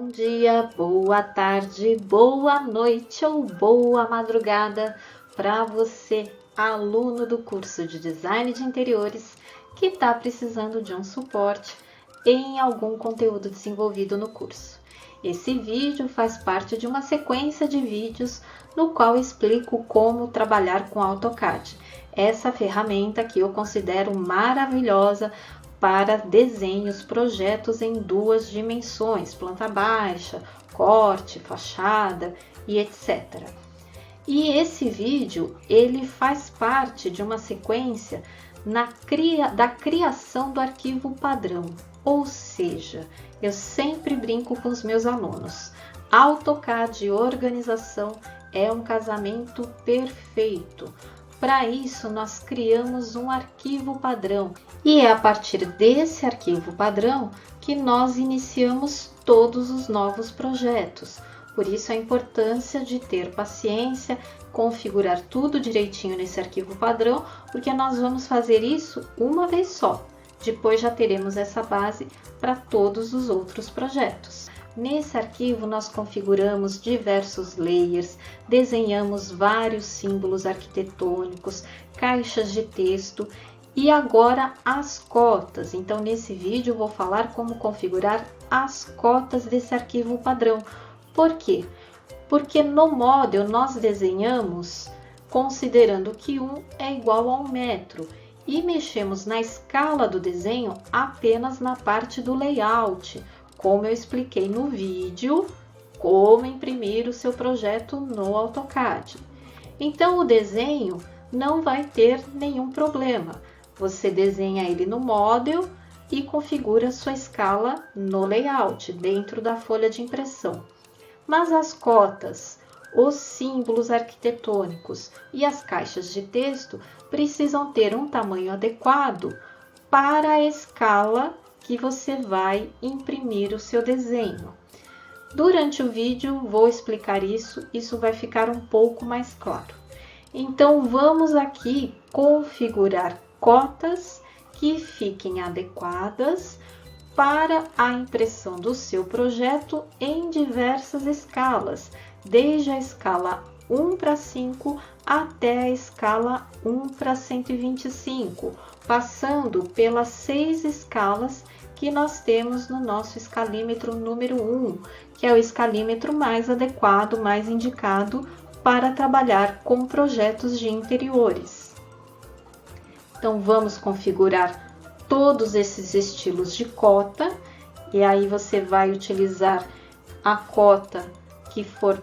dia, boa tarde, boa noite ou boa madrugada para você, aluno do curso de Design de Interiores que está precisando de um suporte em algum conteúdo desenvolvido no curso. Esse vídeo faz parte de uma sequência de vídeos no qual explico como trabalhar com AutoCAD. Essa ferramenta que eu considero maravilhosa para desenhos, projetos em 2 dimensões, planta baixa, corte, fachada e etc. E esse vídeo, ele faz parte de uma sequência da criação do arquivo padrão, ou seja, eu sempre brinco com os meus alunos, AutoCAD e organização é um casamento perfeito. Para isso, nós criamos um arquivo padrão e é a partir desse arquivo padrão que nós iniciamos todos os novos projetos. Por isso, a importância de ter paciência, configurar tudo direitinho nesse arquivo padrão, porque nós vamos fazer isso uma vez só. Depois já teremos essa base para todos os outros projetos. Nesse arquivo nós configuramos diversos layers, desenhamos vários símbolos arquitetônicos, caixas de texto e agora as cotas. Então nesse vídeo eu vou falar como configurar as cotas desse arquivo padrão. Por quê? Porque no Model nós desenhamos considerando que 1 é igual a 1 metro e mexemos na escala do desenho apenas na parte do layout, como eu expliquei no vídeo, como imprimir o seu projeto no AutoCAD. Então, o desenho não vai ter nenhum problema. Você desenha ele no Model e configura sua escala no layout, dentro da folha de impressão. Mas as cotas, os símbolos arquitetônicos e as caixas de texto precisam ter um tamanho adequado para a escala que você vai imprimir o seu desenho. Durante o vídeo vou explicar isso vai ficar um pouco mais claro. Então vamos aqui configurar cotas que fiquem adequadas para a impressão do seu projeto em diversas escalas, desde a escala 1:5 até a escala 1:125, passando pelas 6 escalas que nós temos no nosso escalímetro número 1, que é o escalímetro mais adequado, mais indicado para trabalhar com projetos de interiores. Então vamos configurar todos esses estilos de cota, e aí você vai utilizar a cota que for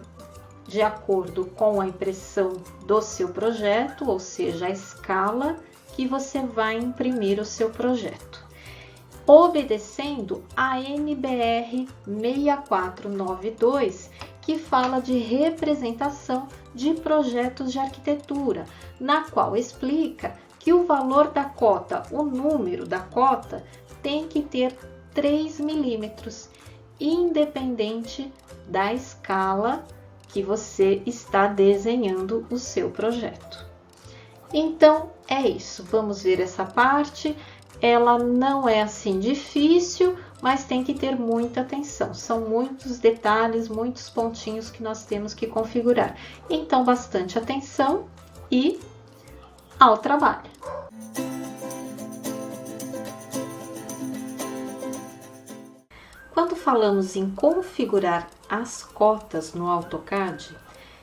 de acordo com a impressão do seu projeto, ou seja, a escala que você vai imprimir o seu projeto. Obedecendo a NBR 6492, que fala de representação de projetos de arquitetura, na qual explica que o valor da cota, o número da cota, tem que ter 3 milímetros, independente da escala que você está desenhando o seu projeto. Então, é isso. Vamos ver essa parte. Ela não é assim difícil, mas tem que ter muita atenção. São muitos detalhes, muitos pontinhos que nós temos que configurar. Então, bastante atenção e ao trabalho. Quando falamos em configurar as cotas no AutoCAD,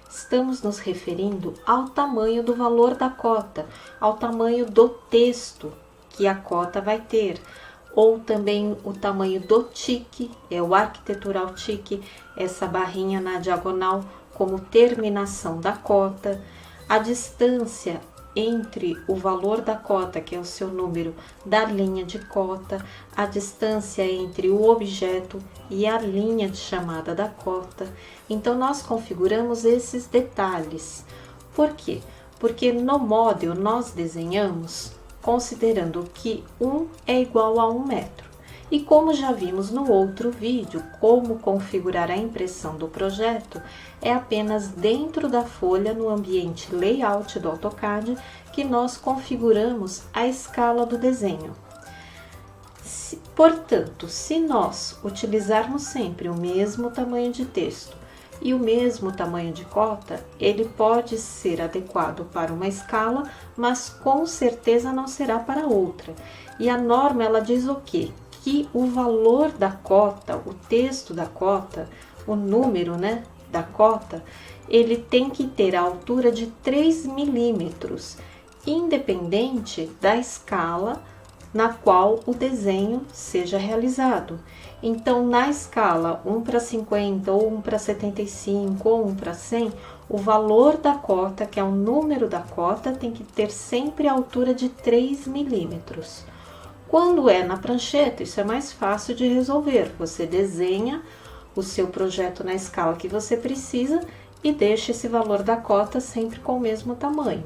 estamos nos referindo ao tamanho do valor da cota, ao tamanho do texto que a cota vai ter, ou também o tamanho do tique, é o arquitetural tique, essa barrinha na diagonal como terminação da cota, a distância entre o valor da cota, que é o seu número, da linha de cota, a distância entre o objeto e a linha de chamada da cota. Então, nós configuramos esses detalhes. Por quê? Porque no Model nós desenhamos considerando que 1 é igual a 1 metro. E como já vimos no outro vídeo, como configurar a impressão do projeto, é apenas dentro da folha, no ambiente Layout do AutoCAD, que nós configuramos a escala do desenho. Portanto, se nós utilizarmos sempre o mesmo tamanho de texto e o mesmo tamanho de cota, ele pode ser adequado para uma escala, mas com certeza não será para outra. E a norma, ela diz o quê? Que o valor da cota, o texto da cota, o número, né, da cota, ele tem que ter a altura de 3 milímetros, independente da escala na qual o desenho seja realizado. Então, na escala 1:50, ou 1:75, ou 1:100, o valor da cota, que é o número da cota, tem que ter sempre a altura de 3 milímetros. Quando é na prancheta, isso é mais fácil de resolver. Você desenha o seu projeto na escala que você precisa e deixa esse valor da cota sempre com o mesmo tamanho.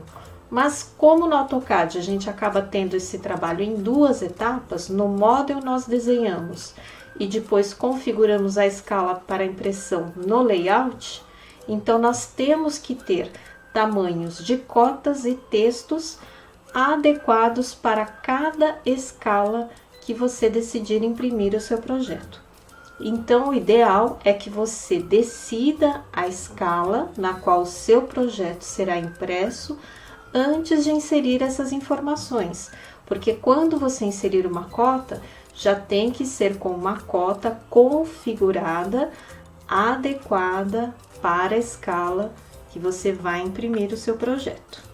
Mas como no AutoCAD a gente acaba tendo esse trabalho em duas etapas, no Model nós desenhamos e depois configuramos a escala para impressão no Layout, então nós temos que ter tamanhos de cotas e textos adequados para cada escala que você decidir imprimir o seu projeto. Então, o ideal é que você decida a escala na qual o seu projeto será impresso antes de inserir essas informações, porque quando você inserir uma cota, já tem que ser com uma cota configurada, adequada para a escala que você vai imprimir o seu projeto.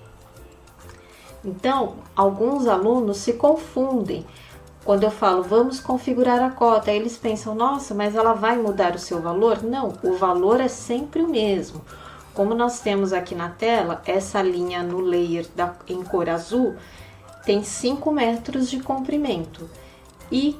Então, alguns alunos se confundem. Quando eu falo, vamos configurar a cota, aí eles pensam, nossa, mas ela vai mudar o seu valor? Não, o valor é sempre o mesmo. Como nós temos aqui na tela, essa linha no layer em cor azul tem 5 metros de comprimento. E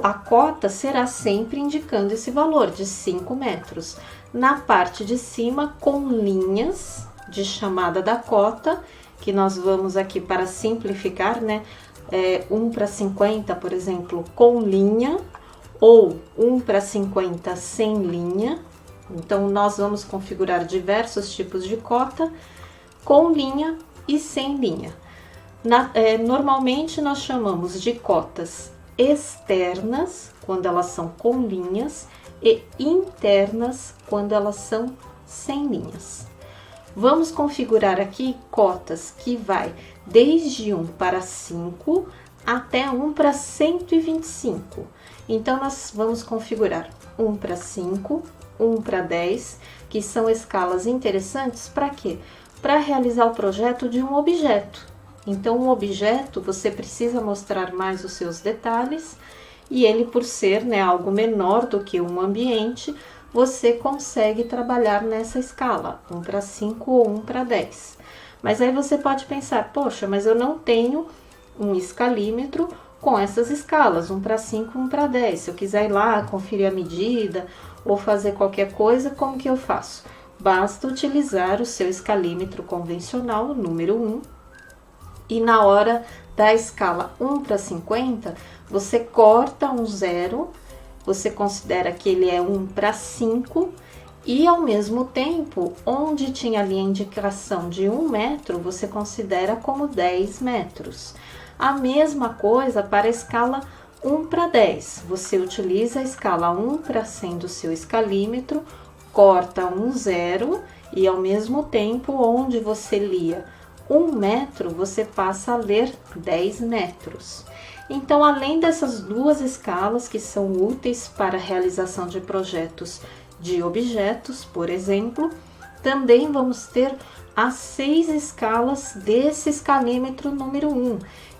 a cota será sempre indicando esse valor de 5 metros. Na parte de cima, com linhas de chamada da cota, que nós vamos aqui para simplificar, né? 1:50, por exemplo, com linha, ou 1:50 sem linha. Então, nós vamos configurar diversos tipos de cota, com linha e sem linha. Normalmente, nós chamamos de cotas externas, quando elas são com linhas, e internas, quando elas são sem linhas. Vamos configurar aqui cotas que vai desde 1:5 até 1:125. Então, nós vamos configurar 1:5, 1:10, que são escalas interessantes para quê? Para realizar o projeto de um objeto. Então, um objeto, você precisa mostrar mais os seus detalhes, e ele, por ser, né, algo menor do que um ambiente, você consegue trabalhar nessa escala, 1:5 ou 1:10. Mas aí você pode pensar, poxa, mas eu não tenho um escalímetro com essas escalas, 1:5, 1:10. Se eu quiser ir lá, conferir a medida ou fazer qualquer coisa, como que eu faço? Basta utilizar o seu escalímetro convencional, número 1, e na hora da escala 1:50, você corta um zero, você considera que ele é 1:5, e ao mesmo tempo, onde tinha ali a indicação de 1 metro, você considera como 10 metros. A mesma coisa para a escala 1:10. Você utiliza a escala 1 para sendo o seu escalímetro, corta um zero e ao mesmo tempo, onde você lia 1 metro, você passa a ler 10 metros. Então, além dessas duas escalas que são úteis para a realização de projetos de objetos, por exemplo, também vamos ter as 6 escalas desse escalímetro número 1,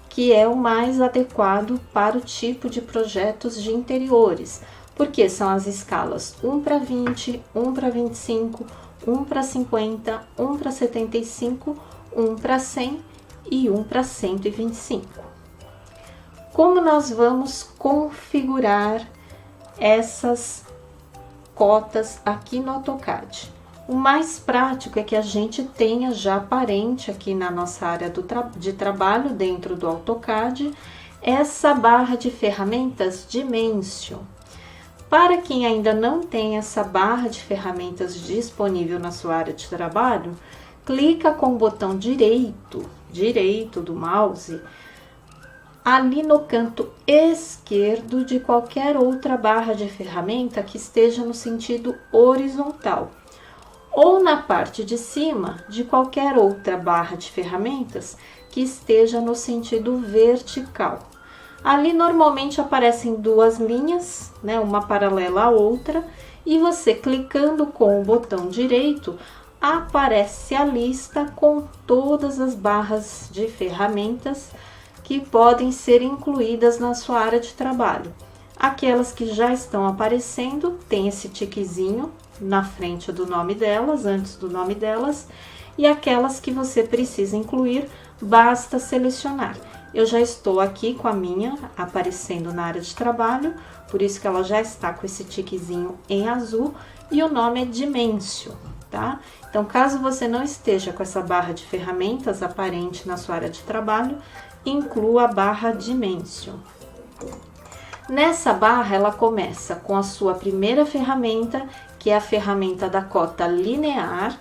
que é o mais adequado para o tipo de projetos de interiores, porque são as escalas 1:20, 1:25, 1:50, 1:75, 1:100 e 1:125. Como nós vamos configurar essas cotas aqui no AutoCAD? O mais prático é que a gente tenha já aparente aqui na nossa área de trabalho dentro do AutoCAD essa barra de ferramentas Dimension. Para quem ainda não tem essa barra de ferramentas disponível na sua área de trabalho, clica com o botão direito do mouse ali no canto esquerdo de qualquer outra barra de ferramenta que esteja no sentido horizontal, ou na parte de cima de qualquer outra barra de ferramentas que esteja no sentido vertical. Ali normalmente aparecem duas linhas, né, uma paralela à outra, e você clicando com o botão direito, aparece a lista com todas as barras de ferramentas que podem ser incluídas na sua área de trabalho. Aquelas que já estão aparecendo, tem esse tiquezinho na frente do nome delas, antes do nome delas, e aquelas que você precisa incluir, basta selecionar. Eu já estou aqui com a minha aparecendo na área de trabalho, por isso que ela já está com esse tiquezinho em azul e o nome é Dimensio, tá? Então, caso você não esteja com essa barra de ferramentas aparente na sua área de trabalho, inclua a barra Dimensio. Nessa barra, ela começa com a sua primeira ferramenta, que é a ferramenta da cota linear,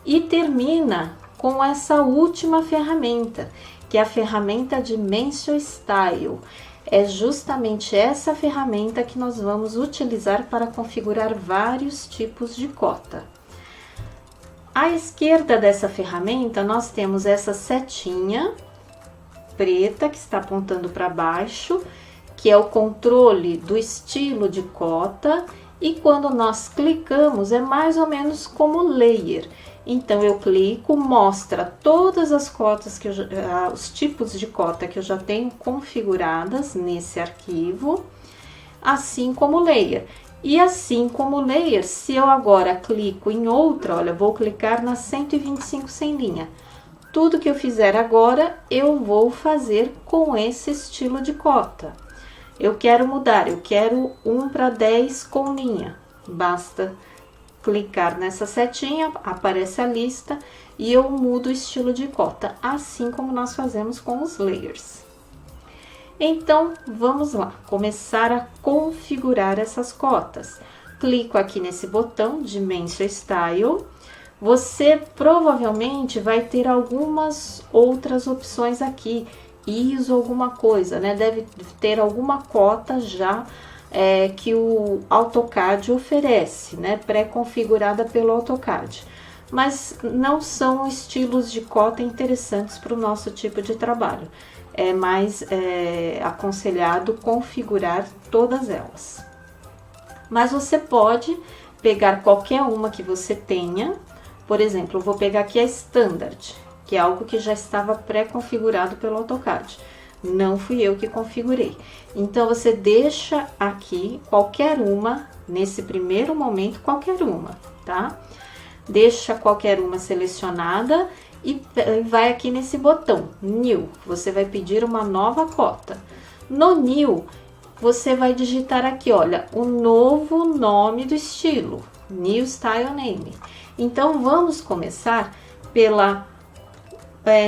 e termina com essa última ferramenta, que é a ferramenta Dimensio Style. É justamente essa ferramenta que nós vamos utilizar para configurar vários tipos de cota. À esquerda dessa ferramenta, nós temos essa setinha preta que está apontando para baixo, que é o controle do estilo de cota, e quando nós clicamos é mais ou menos como layer. Então eu clico, mostra todas as cotas que os tipos de cota que eu já tenho configuradas nesse arquivo, assim como layer. E assim como layer, se eu agora clico em outra, olha, vou clicar na 125 sem linha. Tudo que eu fizer agora, eu vou fazer com esse estilo de cota. Eu quero mudar, eu quero 1:10 com linha. Basta clicar nessa setinha, aparece a lista e eu mudo o estilo de cota, assim como nós fazemos com os layers. Então, vamos lá, começar a configurar essas cotas. Clico aqui nesse botão Dimensio Style. Você provavelmente vai ter algumas outras opções aqui, ISO alguma coisa, né? Deve ter alguma cota já que o AutoCAD oferece, né? Pré-configurada pelo AutoCAD. Mas não são estilos de cota interessantes para o nosso tipo de trabalho. É mais aconselhado configurar todas elas. Mas você pode pegar qualquer uma que você tenha. Por exemplo, eu vou pegar aqui a Standard, que é algo que já estava pré-configurado pelo AutoCAD. Não fui eu que configurei. Então, você deixa aqui qualquer uma, nesse primeiro momento, qualquer uma, tá? Deixa qualquer uma selecionada e vai aqui nesse botão, New. Você vai pedir uma nova cota. No New, você vai digitar aqui, olha, o novo nome do estilo, New Style Name. Então, vamos começar pela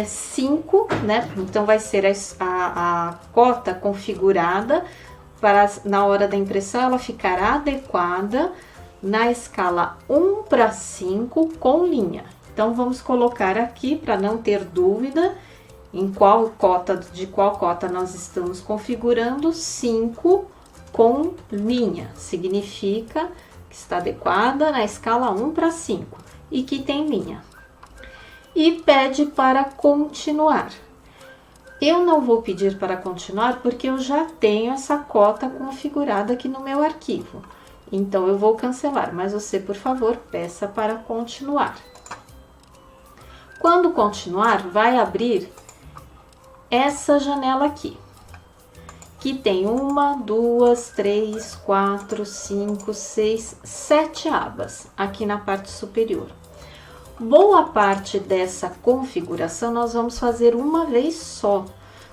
5, né? Então, vai ser a cota configurada para, na hora da impressão, ela ficar adequada na escala 1:5 com linha. Então, vamos colocar aqui, para não ter dúvida, em qual cota nós estamos configurando, 5 com linha. Significa que está adequada na escala 1:5 e que tem linha. E pede para continuar. Eu não vou pedir para continuar porque eu já tenho essa cota configurada aqui no meu arquivo. Então, eu vou cancelar, mas você, por favor, peça para continuar. Quando continuar, vai abrir essa janela aqui, que tem 1, 2, 3, 4, 5, 6, 7 abas aqui na parte superior. Boa parte dessa configuração nós vamos fazer uma vez só,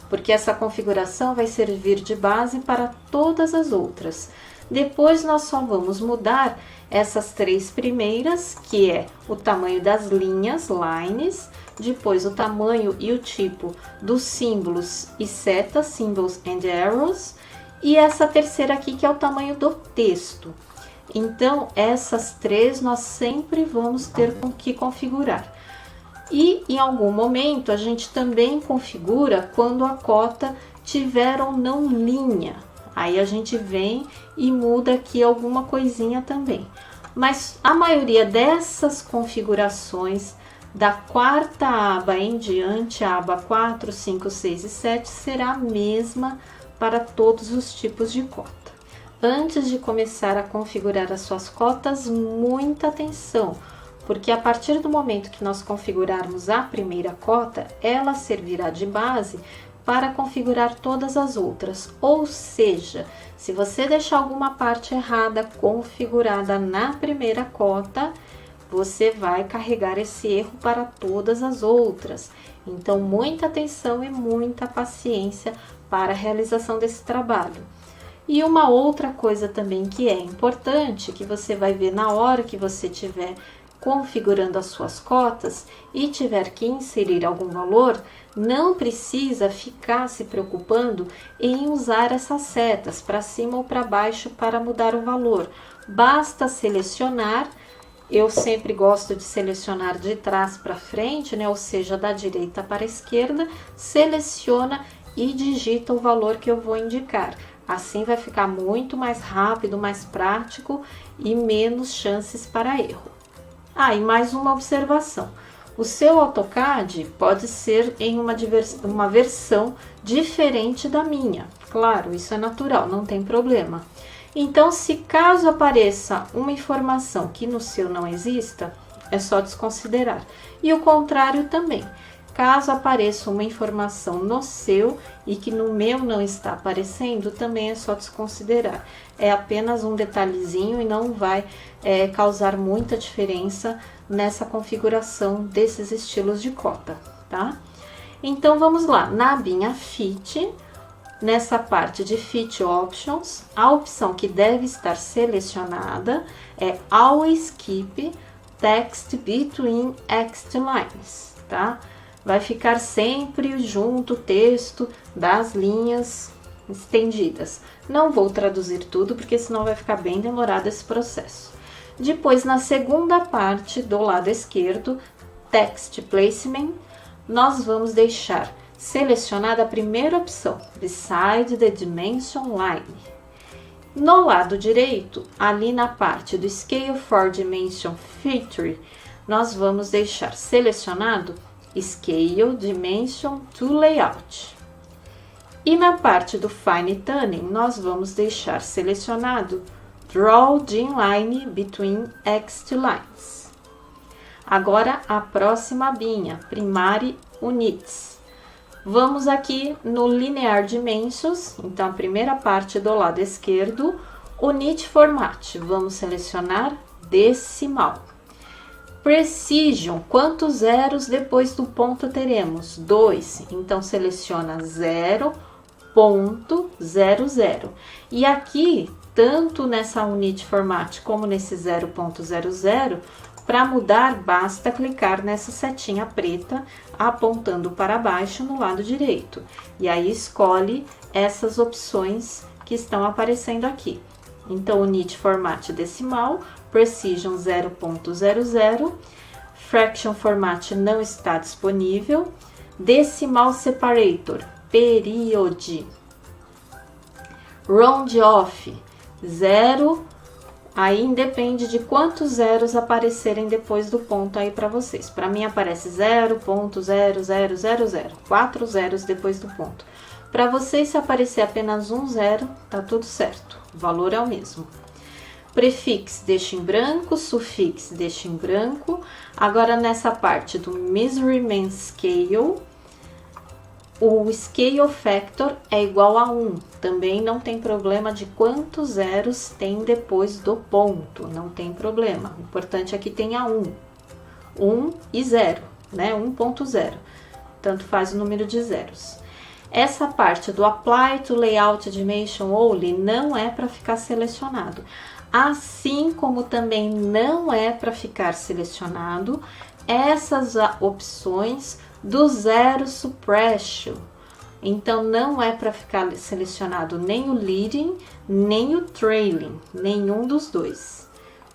porque essa configuração vai servir de base para todas as outras. Depois nós só vamos mudar essas 3 primeiras, que é o tamanho das linhas, lines, depois o tamanho e o tipo dos símbolos e setas, symbols and arrows, e essa terceira aqui que é o tamanho do texto. Então, essas 3 nós sempre vamos ter que configurar. E em algum momento a gente também configura quando a cota tiver ou não linha. Aí a gente vem e muda aqui alguma coisinha também. Mas a maioria dessas configurações da quarta aba em diante, a aba 4, 5, 6 e 7, será a mesma para todos os tipos de cota. Antes de começar a configurar as suas cotas, muita atenção, porque a partir do momento que nós configurarmos a primeira cota, ela servirá de base para configurar todas as outras. Ou seja, se você deixar alguma parte errada configurada na primeira cota, você vai carregar esse erro para todas as outras. Então, muita atenção e muita paciência para a realização desse trabalho. E uma outra coisa também que é importante, que você vai ver na hora que você estiver configurando as suas cotas e tiver que inserir algum valor, não precisa ficar se preocupando em usar essas setas para cima ou para baixo para mudar o valor. Basta selecionar. Eu sempre gosto de selecionar de trás para frente, né? Ou seja, da direita para a esquerda, seleciona e digita o valor que eu vou indicar. Assim vai ficar muito mais rápido, mais prático e menos chances para erro. E mais uma observação. O seu AutoCAD pode ser em uma versão diferente da minha. Claro, isso é natural, não tem problema. Então, se caso apareça uma informação que no seu não exista, é só desconsiderar. E o contrário também. Caso apareça uma informação no seu e que no meu não está aparecendo, também é só desconsiderar. É apenas um detalhezinho e não vai causar muita diferença nessa configuração desses estilos de cota, tá? Então, vamos lá. Na abinha Fit, nessa parte de Fit Options, a opção que deve estar selecionada é Always Keep Text Between Text Lines, tá? Vai ficar sempre junto o texto das linhas estendidas. Não vou traduzir tudo, porque senão vai ficar bem demorado esse processo. Depois, na segunda parte do lado esquerdo, Text Placement, nós vamos deixar selecionada a primeira opção, Beside the Dimension Line. No lado direito, ali na parte do Scale for Dimension Feature, nós vamos deixar selecionado Scale Dimension to Layout. E na parte do Fine Tuning, nós vamos deixar selecionado Draw Thin Line Between Text Lines. Agora, a próxima abinha, Primary Units. Vamos aqui no Linear Dimensions, então a primeira parte do lado esquerdo, Unit Format. Vamos selecionar decimal. Precision, quantos zeros depois do ponto teremos? 2, então seleciona 0.00. E aqui, tanto nessa Unit Format como nesse 0.00, para mudar basta clicar nessa setinha preta apontando para baixo no lado direito. E aí escolhe essas opções que estão aparecendo aqui. Então, Unit Format decimal, Precision 0.00, Fraction Format não está disponível, Decimal Separator, Period, Round Off, 0, aí depende de quantos zeros aparecerem depois do ponto aí para vocês. Para mim aparece 0.0000, 4 zeros depois do ponto. Para vocês, se aparecer apenas um zero, tá tudo certo, o valor é o mesmo. Prefix deixa em branco, sufix deixa em branco. Agora nessa parte do Measurement Scale, o Scale Factor é igual a 1. Também não tem problema de quantos zeros tem depois do ponto, não tem problema. O importante é que tenha 1. 1 e 0, né? 1.0. Tanto faz o número de zeros. Essa parte do Apply to Layout Dimension Only não é para ficar selecionado. Assim como também não é para ficar selecionado essas opções do Zero Suppression. Então, não é para ficar selecionado nem o Leading, nem o Trailing, nenhum dos dois.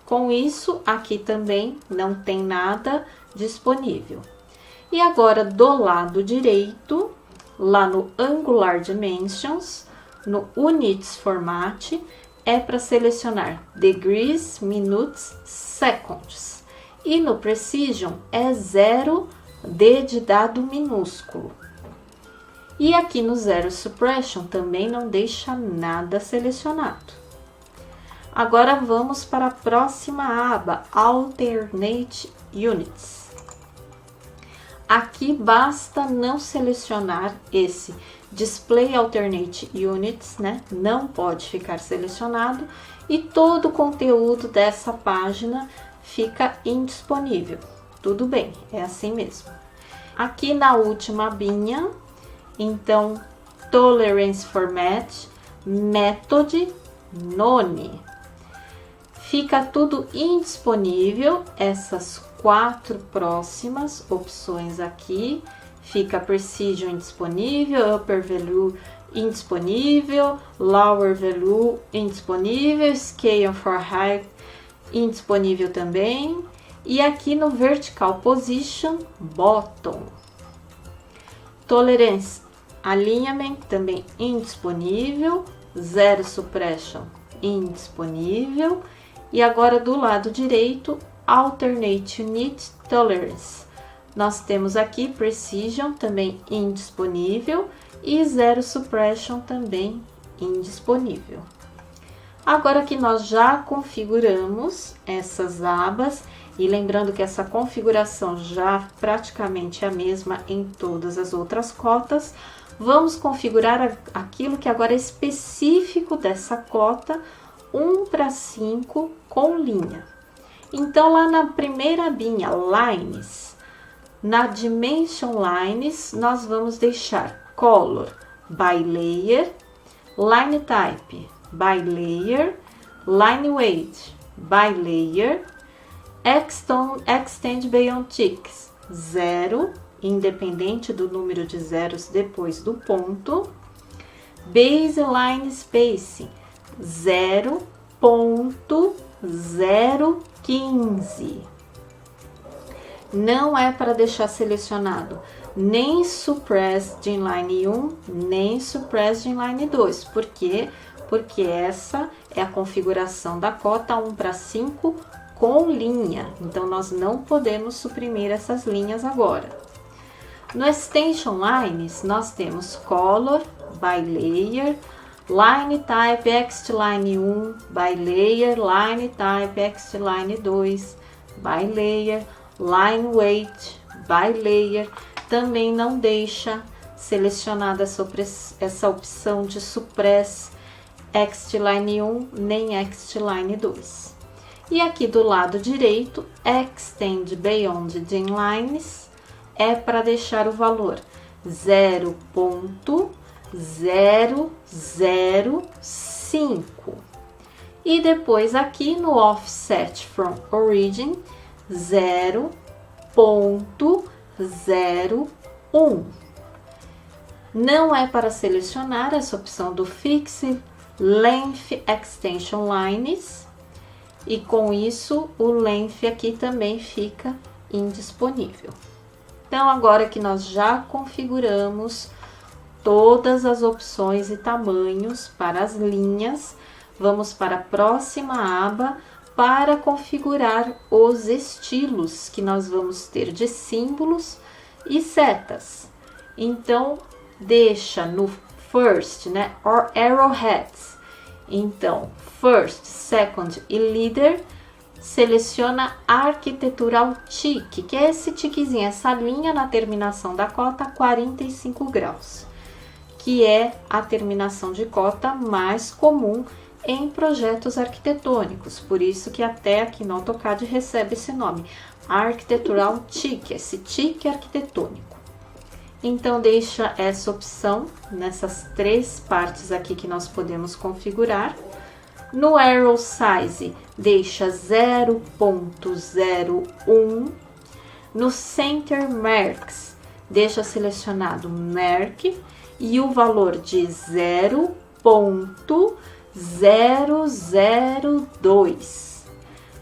Com isso, aqui também não tem nada disponível. E agora, do lado direito, lá no Angular Dimensions, no Units Format, é para selecionar degrees, minutes, seconds. E no Precision é 0 D de dado minúsculo. E aqui no Zero Suppression também não deixa nada selecionado. Agora vamos para a próxima aba, Alternate Units. Aqui basta não selecionar esse Display Alternate Units, né? Não pode ficar selecionado e todo o conteúdo dessa página fica indisponível. Tudo bem, é assim mesmo. Aqui na última abinha, então, Tolerance Format, Method, None. Fica tudo indisponível, essas 4 próximas opções aqui. Fica Precision indisponível, Upper Value indisponível, Lower Value indisponível, Scale for Height indisponível também. E aqui no Vertical Position, Bottom. Tolerance Alignment também indisponível, Zero Suppression indisponível. E agora do lado direito, Alternate Unit Tolerance. Nós temos aqui Precision também indisponível e Zero Suppression também indisponível. Agora que nós já configuramos essas abas, e lembrando que essa configuração já praticamente é a mesma em todas as outras cotas, vamos configurar aquilo que agora é específico dessa cota, 1:5 com linha. Então, lá na primeira abinha, Lines, na Dimension Lines, nós vamos deixar Color by Layer, Line Type by Layer, Line Weight by Layer, Extend Beyond Ticks 0, independente do número de zeros depois do ponto, Baseline Spacing 0.015. Não é para deixar selecionado nem Suppressed Inline 1, nem Suppressed Inline 2. Por quê? Porque essa é a configuração da cota 1:5 com linha. Então, nós não podemos suprimir essas linhas agora. No Extension Lines, nós temos Color by Layer, Line Type XTline 1 by Layer, Line Type XTline 2 by Layer, Line Weight by Layer. Também não deixa selecionada essa opção de Suppress XTline 1 nem XTline 2. E aqui do lado direito, Extend Beyond the Inlines é para deixar o valor 0.005. E depois aqui no Offset from Origin, 0.01. Não é para selecionar essa opção do Fixed Length Extension Lines, e com isso o length aqui também fica indisponível. Então, agora que nós já configuramos todas as opções e tamanhos para as linhas, vamos para a próxima aba para configurar os estilos que nós vamos ter de símbolos e setas. Então, deixa no First, né, or Arrowheads. Então, First, Second e Leader, seleciona Architectural Tick, que é esse tiquezinho, essa linha na terminação da cota 45 graus, que é a terminação de cota mais comum em projetos arquitetônicos, por isso que até aqui no AutoCAD recebe esse nome, Architectural Tick, esse tique arquitetônico. Então, deixa essa opção nessas 3 partes aqui que nós podemos configurar. No Arrow Size, deixa 0.01. No Center Marks, deixa selecionado Mark e o valor de 0.002.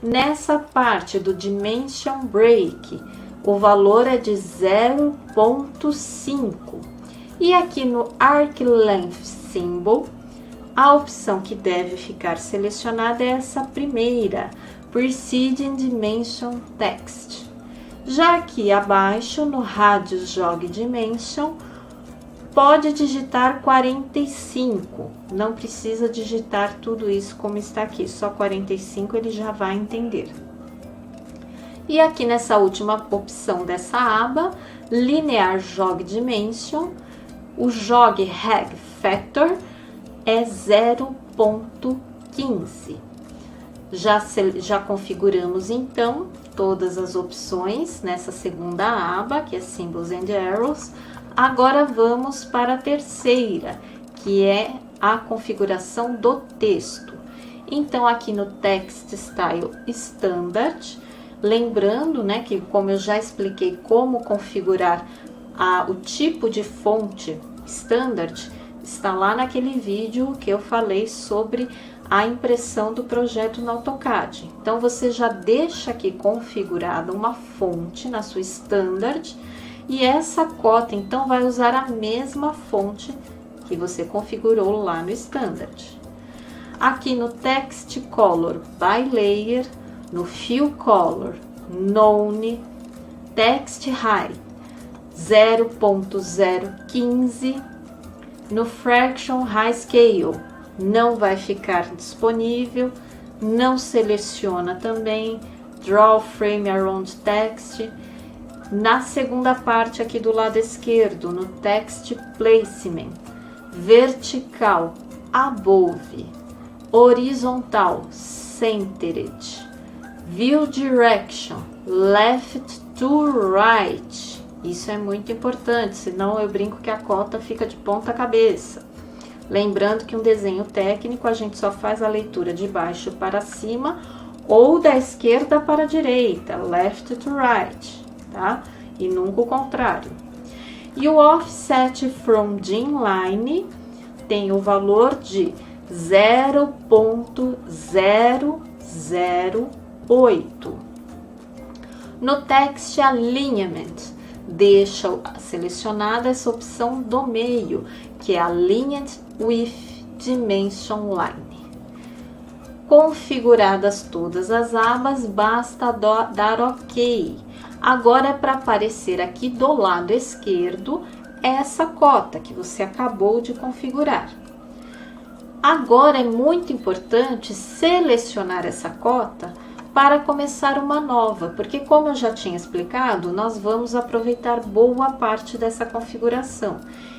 Nessa parte do Dimension Break, o valor é de 0.5 E aqui no Arc Length Symbol, a opção que deve ficar selecionada é essa primeira, Preceding Dimension Text. Já aqui abaixo, no Radius Jog Dimension, pode digitar 45, não precisa digitar tudo isso como está aqui, só 45 ele já vai entender. E aqui nessa última opção dessa aba, Linear Jog Dimension, o Jog Reg Factor é 0.15. Já configuramos então todas as opções nessa segunda aba, que é Symbols and Arrows. Agora vamos para a terceira, que é a configuração do texto. Então, aqui no Text Style Standard, lembrando, né, que como eu já expliquei como configurar o tipo de fonte Standard, está lá naquele vídeo que eu falei sobre a impressão do projeto no AutoCAD. Então, você já deixa aqui configurada uma fonte na sua Standard, e essa cota, então, vai usar a mesma fonte que você configurou lá no Standard. Aqui no Text Color by Layer, no Fill Color, None, Text Height 0.015, no Fraction High Scale, não vai ficar disponível, não seleciona também, Draw Frame Around Text. Na segunda parte aqui do lado esquerdo, no Text Placement, vertical, above, horizontal, centered, view direction, left to right. Isso é muito importante, senão eu brinco que a cota fica de ponta cabeça. Lembrando que um desenho técnico a gente só faz a leitura de baixo para cima ou da esquerda para a direita, left to right, tá? E nunca o contrário. E o offset from Line tem o valor de 0.008. No Text Alignment, deixa selecionada essa opção do meio, que é Aligned with Dimension Line. Configuradas todas as abas, basta dar OK. Agora é para aparecer aqui do lado esquerdo essa cota que você acabou de configurar. Agora é muito importante selecionar essa cota para começar uma nova, porque como eu já tinha explicado, nós vamos aproveitar boa parte dessa configuração.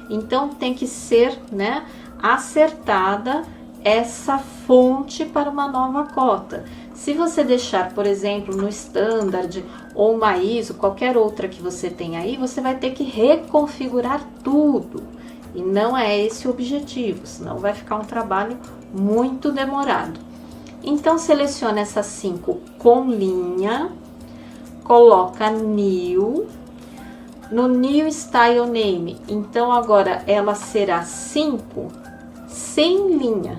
Então tem que ser, né, acertada essa fonte para uma nova cota. Se você deixar, por exemplo, no Standard ou uma ISO, qualquer outra que você tenha aí, você vai ter que reconfigurar tudo. E não é esse o objetivo, senão vai ficar um trabalho muito demorado. Então, selecione essas 5 com linha, coloca New. No New Style Name, então agora ela será 5 sem linha.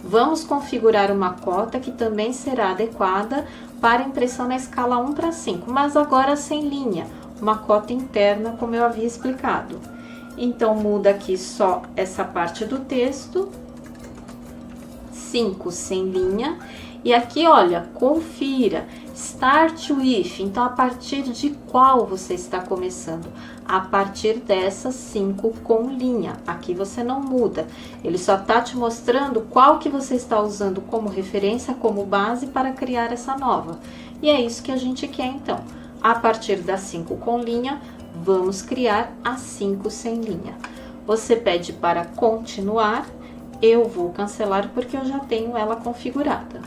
Vamos configurar uma cota que também será adequada para impressão na escala 1:5, mas agora sem linha, uma cota interna, como eu havia explicado. Então, muda aqui só essa parte do texto, 5 sem linha, e aqui, olha, confira, Start with, então a partir de qual você está começando? A partir dessas 5 com linha, aqui você não muda, ele só está te mostrando qual que você está usando como referência, como base para criar essa nova. E é isso que a gente quer então, a partir das 5 com linha, vamos criar as 5 sem linha. Você pede para continuar, eu vou cancelar porque eu já tenho ela configurada.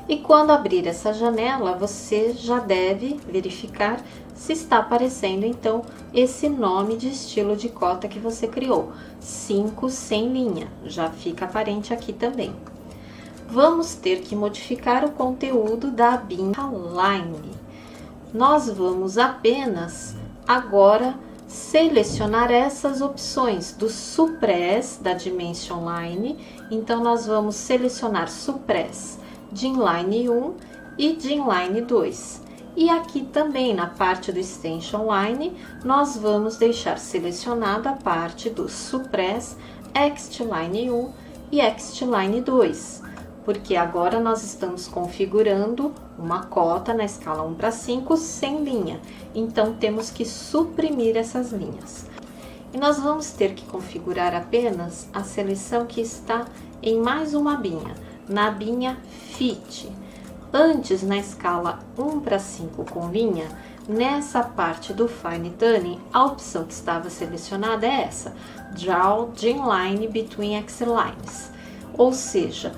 E quando abrir essa janela, você já deve verificar se está aparecendo então esse nome de estilo de cota que você criou, 5 sem linha, já fica aparente aqui também. Vamos ter que modificar o conteúdo da bin Line. Nós vamos apenas agora selecionar essas opções do Suppress da Dimension Line, então nós vamos selecionar Suppress de Inline 1 e de Inline 2. E aqui também na parte do Extension Line, nós vamos deixar selecionada a parte do Suppress XT-Line 1 e XT-Line 2, porque agora nós estamos configurando uma cota na escala 1:5 sem linha, então temos que suprimir essas linhas. E nós vamos ter que configurar apenas a seleção que está em mais uma abinha, na abinha Fit. Antes, na escala 1:5 com linha, nessa parte do Fine Tuning, a opção que estava selecionada é essa, Draw Gene Line Between X-Lines, ou seja,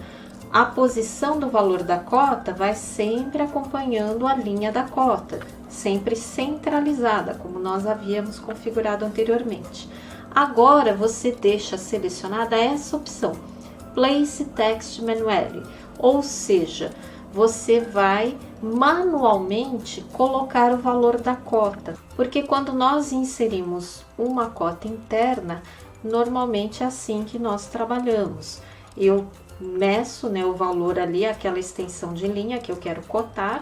a posição do valor da cota vai sempre acompanhando a linha da cota, sempre centralizada, como nós havíamos configurado anteriormente. Agora, você deixa selecionada essa opção, Place Text Manually, ou seja, você vai manualmente colocar o valor da cota, porque quando nós inserimos uma cota interna, normalmente é assim que nós trabalhamos. Eu meço, né, o valor ali, aquela extensão de linha que eu quero cotar,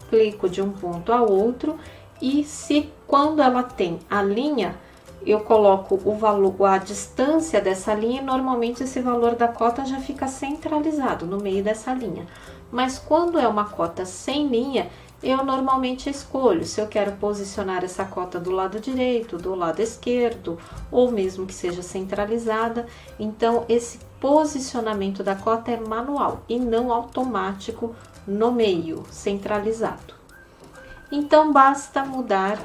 clico de um ponto a outro e se quando ela tem a linha, eu coloco o valor, a distância dessa linha e normalmente esse valor da cota já fica centralizado no meio dessa linha. Mas quando é uma cota sem linha, eu normalmente escolho se eu quero posicionar essa cota do lado direito, do lado esquerdo, ou mesmo que seja centralizada. Então, esse posicionamento da cota é manual e não automático no meio, centralizado. Então, basta mudar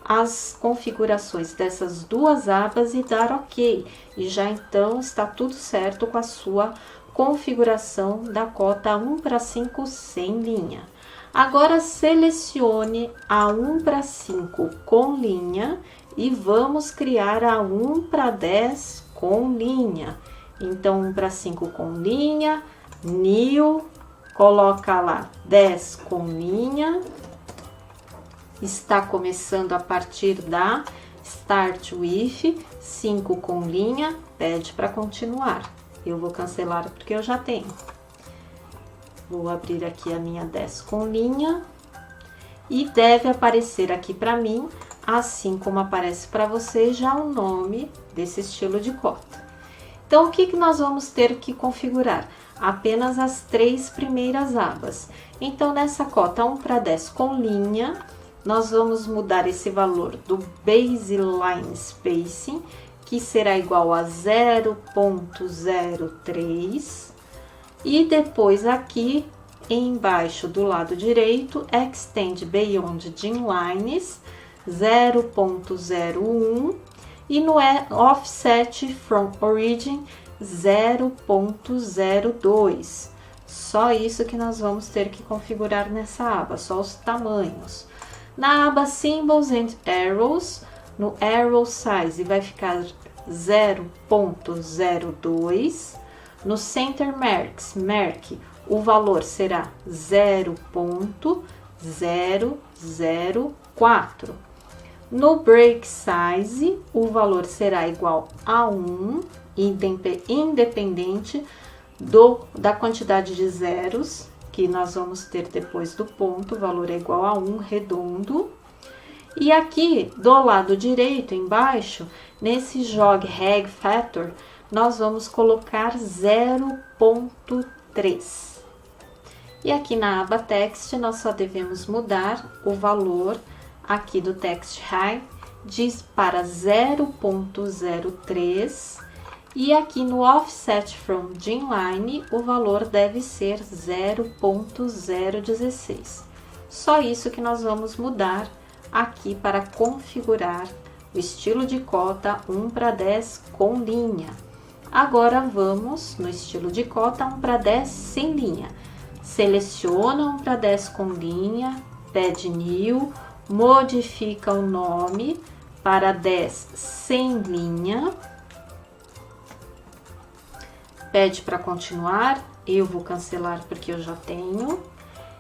as configurações dessas duas abas e dar OK. E já então está tudo certo com a sua configuração da cota 1:5 sem linha. Agora selecione a 1:5 com linha e vamos criar a 1:10 com linha. Então 1:5 com linha, New, coloca lá 10 com linha. Está começando a partir da Start With, 5 com linha, pede para continuar. Eu vou cancelar porque eu já tenho. Vou abrir aqui a minha 10 com linha e deve aparecer aqui para mim, assim como aparece para você, já o nome desse estilo de cota. Então, o que nós vamos ter que configurar? Apenas as 3 primeiras abas. Então, nessa cota 1:10 com linha, nós vamos mudar esse valor do Baseline Spacing, que será igual a 0.03, e depois aqui embaixo do lado direito, Extend Beyond Gene Lines 0.01 e no Offset From Origin 0.02. Só isso que nós vamos ter que configurar nessa aba, só os tamanhos. Na aba Symbols and Arrows, no Arrow Size vai ficar 0.02. No Center Marks, o valor será 0.004. No Break Size, o valor será igual a 1, independente da quantidade de zeros que nós vamos ter depois do ponto, o valor é igual a 1 redondo. E aqui do lado direito, embaixo, nesse Jog Reg Factor, nós vamos colocar 0.3. E aqui na aba Text, nós só devemos mudar o valor aqui do Text Height para 0.03. E aqui no Offset From Gene Line, o valor deve ser 0.016. Só isso que nós vamos mudar aqui para configurar o estilo de cota 1:10 com linha. Agora vamos no estilo de cota 1:10 sem linha. Seleciona 1:10 com linha, pede New, modifica o nome para 10 sem linha. Pede para continuar, eu vou cancelar porque eu já tenho.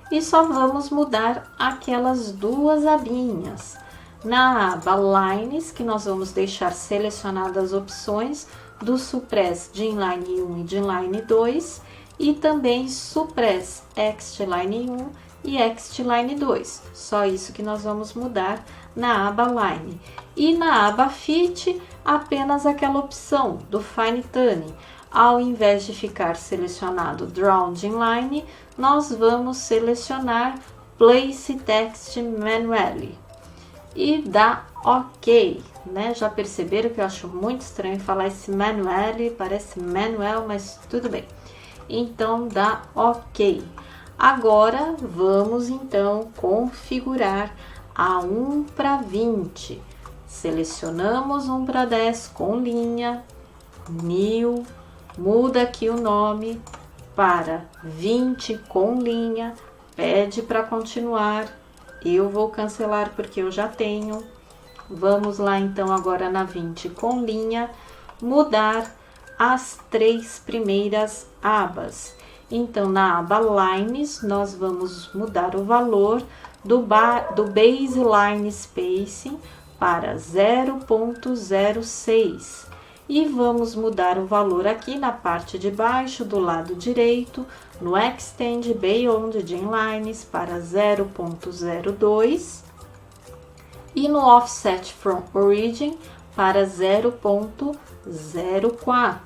E só vamos mudar aquelas duas abinhas. Na aba Lines, que nós vamos deixar selecionadas as opções do Suppress Gene Line 1 e Gene Line 2. e também Suppress ExtLine 1 e ExtLine 2. Só isso que nós vamos mudar na aba Line. E na aba Fit, apenas aquela opção do Fine Tuning. Ao invés de ficar selecionado Drawn Inline, nós vamos selecionar Place Text Manually e dá OK, né? Já perceberam que eu acho muito estranho falar esse manually, parece manual, mas tudo bem. Então dá OK. Agora vamos então configurar a 1:20. Selecionamos 1:10 com linha, New, muda aqui o nome para 20 com linha, pede para continuar, eu vou cancelar porque eu já tenho. Vamos lá então agora na 20 com linha, mudar as 3 primeiras abas. Então na aba Lines nós vamos mudar o valor do Baseline Spacing para 0.06 e vamos mudar o valor aqui na parte de baixo do lado direito no Extend Beyond Inlines para 0.02 e no Offset from Origin para 0.04.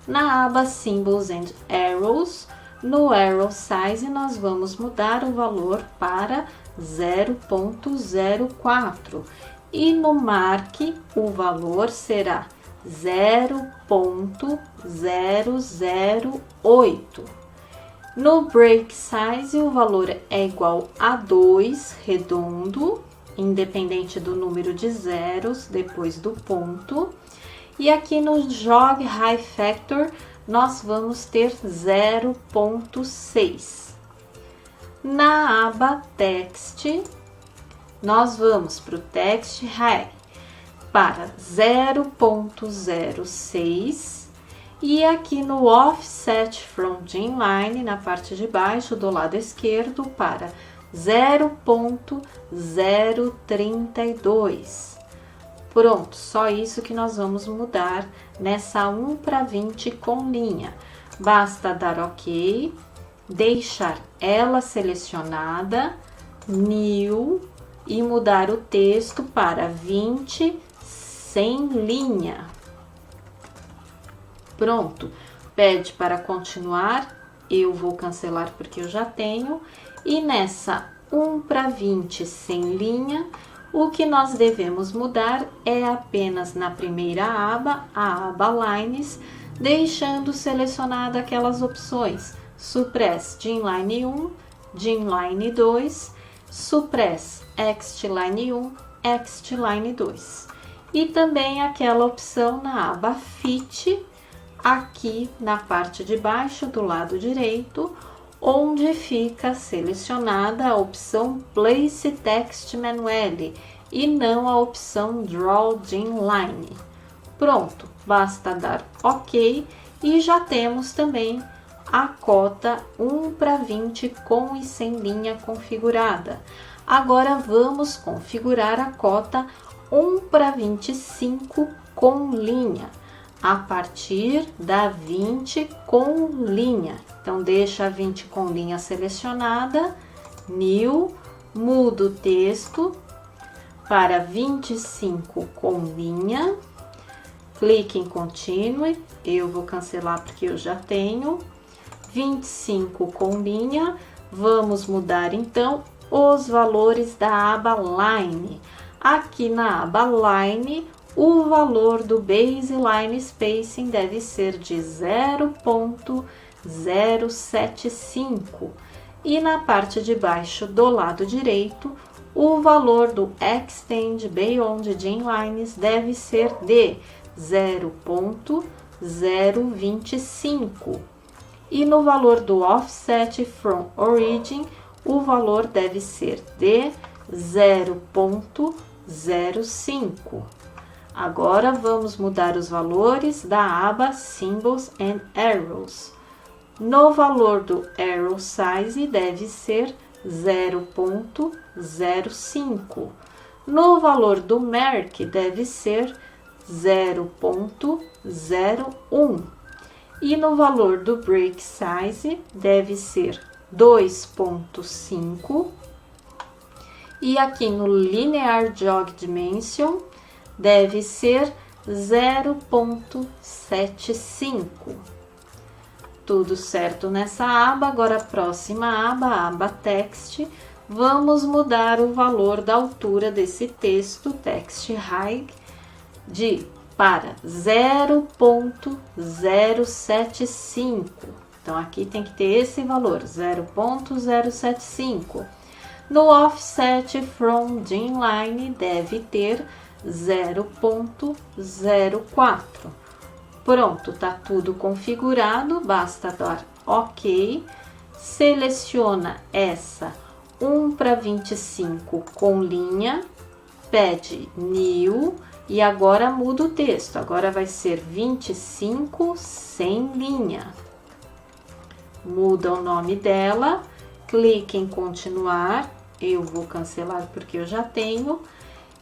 Na aba Symbols and Arrows, no Arrow Size nós vamos mudar o valor para 0.04 e no Mark o valor será 0.008. No Break Size o valor é igual a 2 redondo, independente do número de zeros depois do ponto. E aqui no Jog High Factor nós vamos ter 0.6. Na aba Text, nós vamos para o Text High para 0.06 e aqui no Offset from Inline, na parte de baixo do lado esquerdo, para 0.032. Pronto, só isso que nós vamos mudar nessa 1:20 com linha. Basta dar OK, deixar ela selecionada, New, e mudar o texto para 20 sem linha. Pronto, pede para continuar, eu vou cancelar porque eu já tenho. E nessa 1:20 sem linha, o que nós devemos mudar é apenas na primeira aba, a aba Lines, deixando selecionada aquelas opções Suppress Inline 1, Inline 2, Suppress ExtLine 1, ExtLine 2. E também aquela opção na aba Fit, aqui na parte de baixo do lado direito, onde fica selecionada a opção Place Text Manually e não a opção Draw Inline. Pronto, basta dar OK e já temos também a cota 1:20 com e sem linha configurada. Agora vamos configurar a cota 1:25 com linha, a partir da 20 com linha. Então, deixa a 20 com linha selecionada, New, muda o texto para 25 com linha, clique em Continue, eu vou cancelar porque eu já tenho, 25 com linha, vamos mudar então os valores da aba Line. Aqui na aba Line, o valor do Baseline Spacing deve ser de 0.075 e na parte de baixo do lado direito, o valor do Extend Beyond Inlines deve ser de 0.025 e no valor do Offset from Origin, o valor deve ser de 0.05. Agora vamos mudar os valores da aba Symbols and Arrows. No valor do Arrow Size deve ser 0.05. No valor do Mark deve ser 0.01. E no valor do break size deve ser 2.5. E aqui no linear jog dimension deve ser 0.75. Tudo certo nessa aba. Agora a próxima aba, a aba text, vamos mudar o valor da altura desse texto, text height, para 0.075. Então aqui tem que ter esse valor, 0.075. No offset from inline deve ter 0.04. Pronto, tá tudo configurado, basta dar OK. Seleciona essa 1:25 com linha, pede New e agora muda o texto. Agora vai ser 25 sem linha. Muda o nome dela, clique em continuar. Eu vou cancelar porque eu já tenho.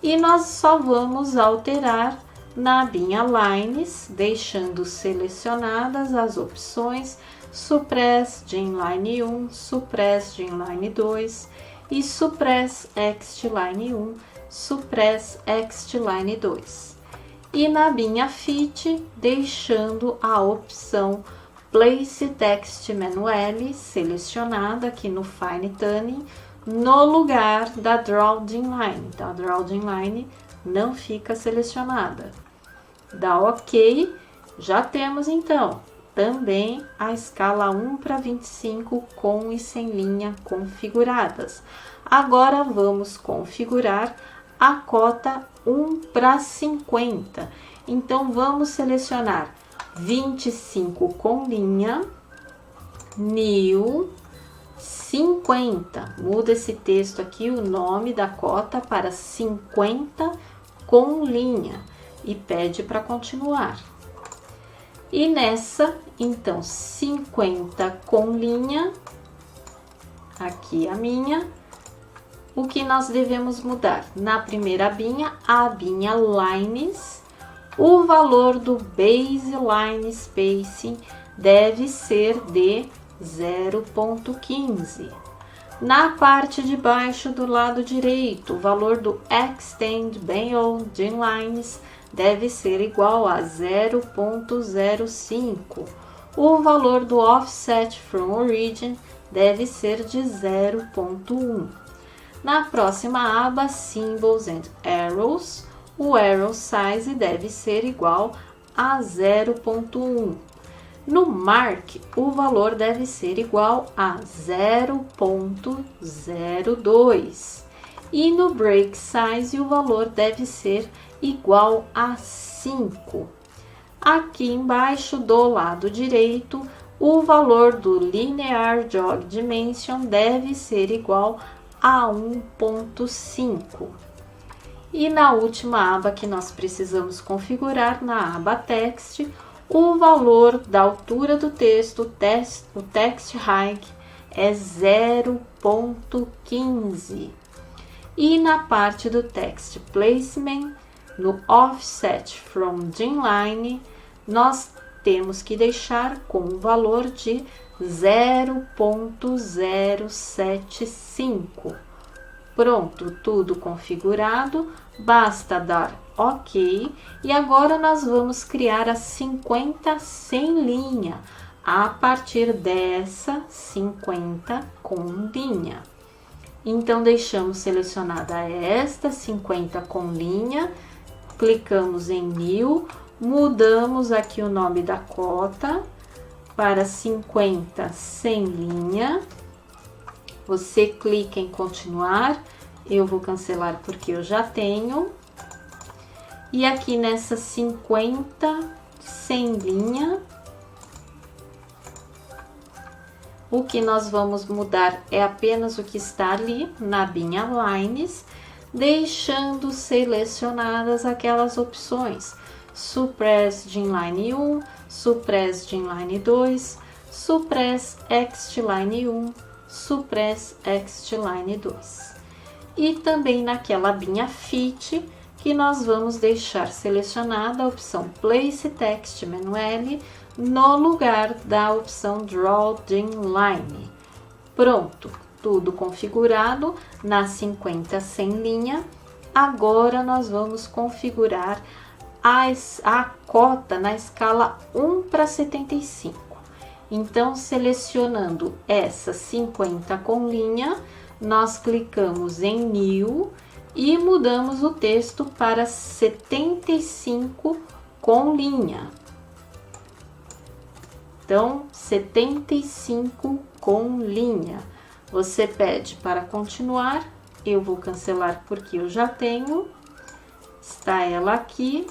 E nós só vamos alterar na abinha Lines, deixando selecionadas as opções Suppress de Inline 1, Suppress de Inline 2 e Suppress Text Line 1, Suppress Text Line 2. E na abinha Fit, deixando a opção Place Text Manually selecionada aqui no Fine Tuning, no lugar da Drawed Inline. Então, a Drawed Inline não fica selecionada. Dá OK. Já temos, então, também a escala 1:25 com e sem linha configuradas. Agora, vamos configurar a cota 1:50. Então, vamos selecionar 25 com linha, New, 50. Muda esse texto aqui, o nome da cota, para 50 com linha e pede para continuar. E nessa, então, 50 com linha, aqui a minha, o que nós devemos mudar? Na primeira abinha, a abinha Lines, o valor do Baseline Spacing deve ser de 0.15. Na parte de baixo do lado direito, o valor do Extend Beyond Inlines deve ser igual a 0.05. O valor do Offset from Origin deve ser de 0.1. Na próxima aba, Symbols and Arrows, o Arrow Size deve ser igual a 0.1. No Mark, o valor deve ser igual a 0.02. E no Break Size, o valor deve ser igual a 5. Aqui embaixo, do lado direito, o valor do Linear Jog Dimension deve ser igual a 1.5. E na última aba que nós precisamos configurar, na aba Text, o valor da altura do texto, o Text Height, é 0.15. E na parte do Text Placement, no Offset from Inline, nós temos que deixar com o valor de 0.075. Pronto, tudo configurado, basta dar OK. E agora nós vamos criar a 50 sem linha, a partir dessa 50 com linha. Então, deixamos selecionada esta 50 com linha, clicamos em New, mudamos aqui o nome da cota para 50 sem linha. Você clica em continuar, eu vou cancelar porque eu já tenho. E aqui nessa 50 sem linha, o que nós vamos mudar é apenas o que está ali na abinha Lines, deixando selecionadas aquelas opções Suppress de Inline 1, Suppress de Inline 2, Suppress Text Line 1, Suppress Text Line 2. E também naquela abinha Fit, que nós vamos deixar selecionada a opção Place Text Manually no lugar da opção Draw Thin Line. Pronto, tudo configurado na 50 sem linha. Agora nós vamos configurar a cota na escala 1:75. Então, selecionando essa 50 com linha, nós clicamos em New e mudamos o texto para 75 com linha. Então, 75 com linha. Você pede para continuar, eu vou cancelar porque eu já tenho. Está ela aqui.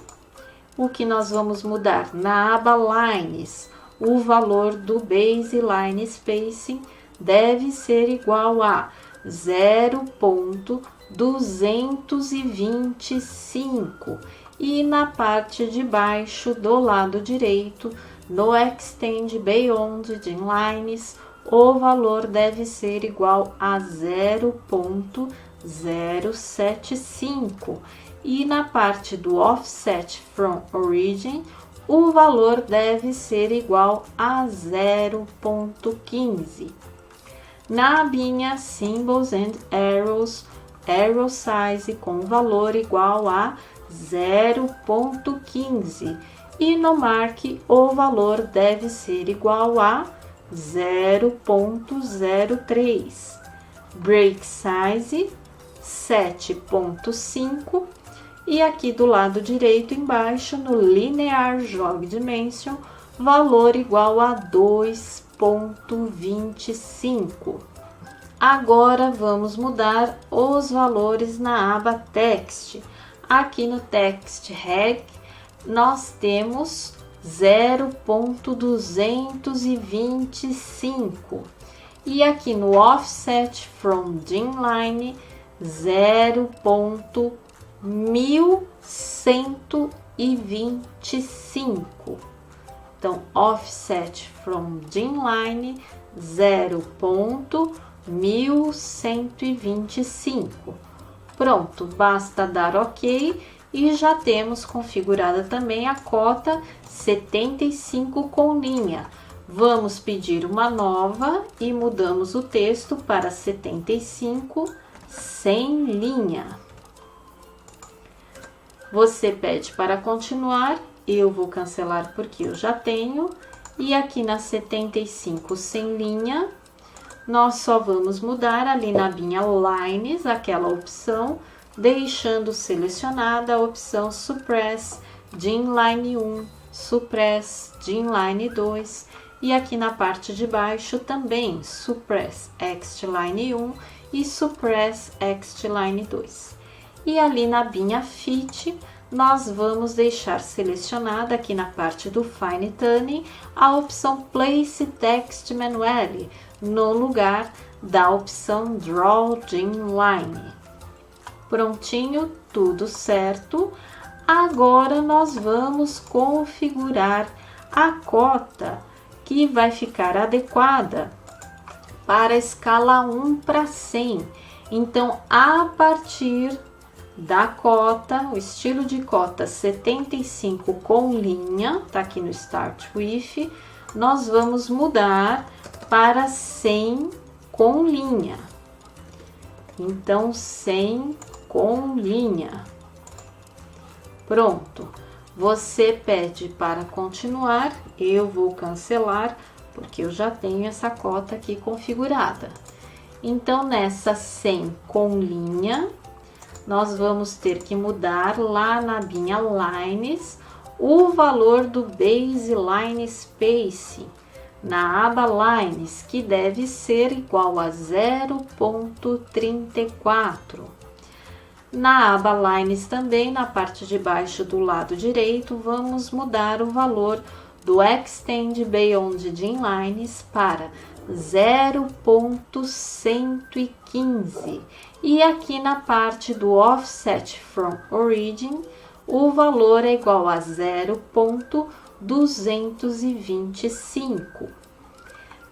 O que nós vamos mudar? Na aba Lines, o valor do Baseline Spacing deve ser igual a 0.225 e na parte de baixo do lado direito, no Extend Beyond Thin Lines, o valor deve ser igual a 0.075 e na parte do Offset from Origin, o valor deve ser igual a 0.15. Na abinha Symbols and Arrows, Arrow Size com valor igual a 0.15 e no Mark o valor deve ser igual a 0.03. Break Size 7.5 e aqui do lado direito embaixo no Linear Jog Dimension, valor igual a 2.25. Agora vamos mudar os valores na aba Text. Aqui no Text Reg nós temos 0.225 e aqui no Offset from Thin Line 0.1125. Então, Offset from Thin Line 0.1125. Pronto, basta dar OK e já temos configurada também a cota 75 com linha. Vamos pedir uma nova e mudamos o texto para 75 sem linha. Você pede para continuar, eu vou cancelar porque eu já tenho. E aqui na 75 sem linha, nós só vamos mudar ali na abinha Lines, aquela opção, deixando selecionada a opção Suppress Thin Line 1, Suppress Thin Line 2 e aqui na parte de baixo também Suppress Ext Line 1 e Suppress Ext Line 2. E ali na abinha Fit, nós vamos deixar selecionada aqui na parte do Fine Tuning a opção Place Text Manually no lugar da opção Draw Thin Line. Prontinho, tudo certo. Agora nós vamos configurar a cota que vai ficar adequada para a escala 1:100. Então, a partir da cota, o estilo de cota 75 com linha, tá aqui no Start With, nós vamos mudar para 100 com linha. Então, 100 com linha. Pronto. Você pede para continuar, eu vou cancelar, porque eu já tenho essa cota aqui configurada. Então, nessa 100 com linha, nós vamos ter que mudar lá na abinha Lines o valor do Baseline Spacing na aba Lines, que deve ser igual a 0.34. Na aba Lines também, na parte de baixo do lado direito, vamos mudar o valor do Extend Beyond Thin Lines para 0.115. E aqui na parte do Offset from Origin, o valor é igual a 0.225.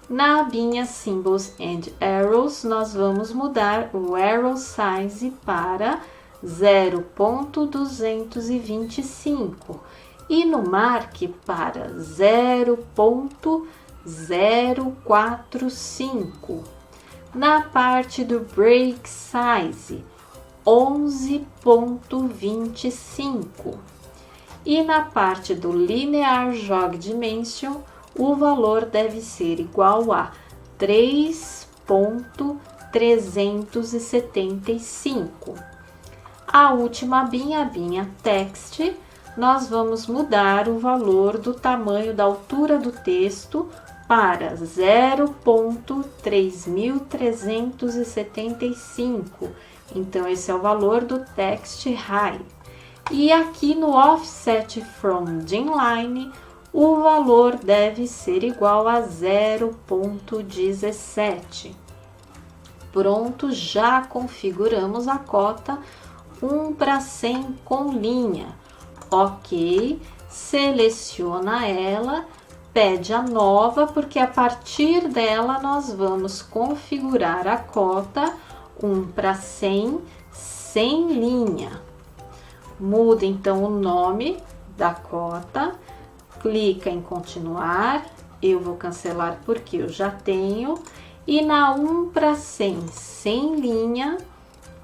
Na abinha Symbols and Arrows, nós vamos mudar o Arrow Size para 0.225. e no marque para 0,045. Na parte do break size, 11,25. E na parte do linear jog dimension, o valor deve ser igual a 3,375. A última binha, a binha text, nós vamos mudar o valor do tamanho da altura do texto para 0,3375. Então, esse é o valor do text height. E aqui no offset from inline, o valor deve ser igual a 0,17. Pronto, já configuramos a cota 1:100 com linha. Ok, seleciona ela, pede a nova, porque a partir dela nós vamos configurar a cota 1:100 sem linha. Muda então o nome da cota, clica em continuar, eu vou cancelar porque eu já tenho, e na 1:100 sem linha,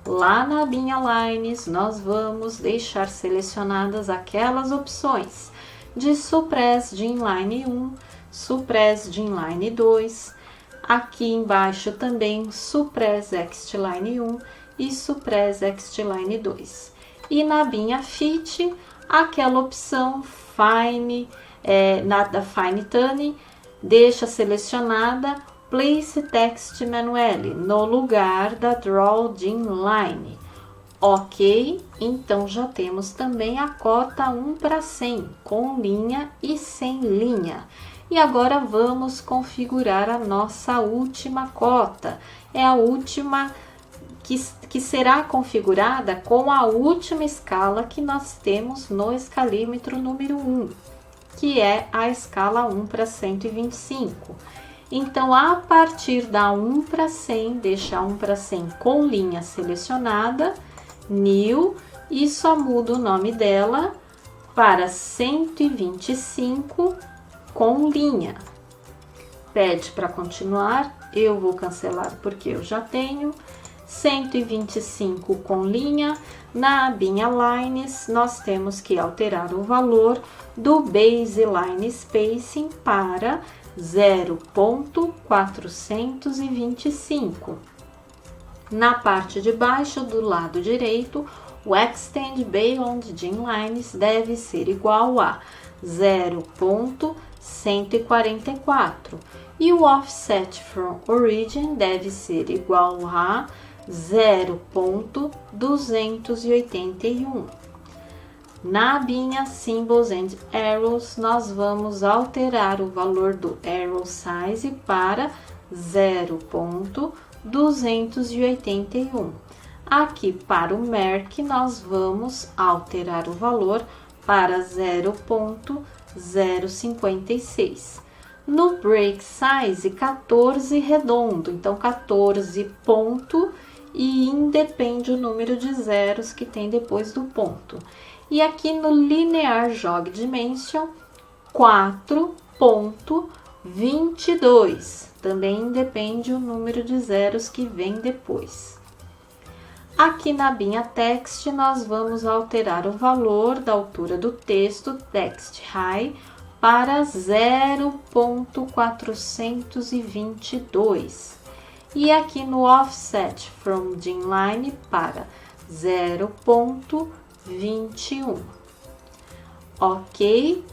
lá na abinha Lines, nós vamos deixar selecionadas aquelas opções de Suppress de Inline 1, Suppress de Inline 2, aqui embaixo também Suppress Xline 1 e Suppress Xline 2. E na abinha Fit, aquela opção Fine, da Fine Tuning, deixa selecionada Place Text Manually no lugar da Draw de Inline. Ok, então já temos também a cota 1:100 com linha e sem linha. E agora vamos configurar a nossa última cota. É a última que será configurada com a última escala que nós temos no escalímetro número 1, que é a escala 1:125. Então, a partir da 1:100, deixa 1:100 com linha selecionada, New, e só muda o nome dela para 125 com linha. Pede para continuar, eu vou cancelar porque eu já tenho. 125 com linha, na abinha Lines, nós temos que alterar o valor do Baseline Spacing para 0,425. Na parte de baixo do lado direito, o Extend Beyond Inlines deve ser igual a 0,144 e o Offset from Origin deve ser igual a 0,281. Na abinha Symbols and Arrows, nós vamos alterar o valor do Arrow Size para 0,281. Aqui para o Merk, nós vamos alterar o valor para 0,056. No Break Size, 14 redondo, então 14 ponto, e independe o número de zeros que tem depois do ponto. E aqui no Linear Jog Dimension, 4,22, também independe o número de zeros que vem depois. Aqui na abinha Text, nós vamos alterar o valor da altura do texto Text High para 0,422. E aqui no Offset from Inline para 0,21. Ok,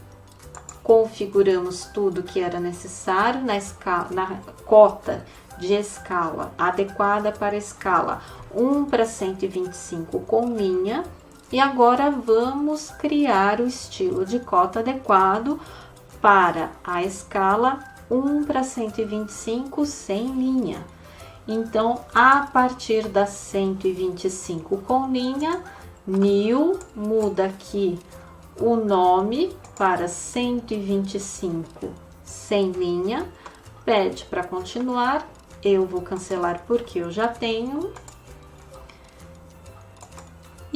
configuramos tudo que era necessário na cota de escala adequada para a escala 1:125 com linha. E agora vamos criar o estilo de cota adequado para a escala 1:125 sem linha. Então, a partir da 125 com linha, New, muda aqui o nome para 125 sem linha, pede para continuar, eu vou cancelar porque eu já tenho.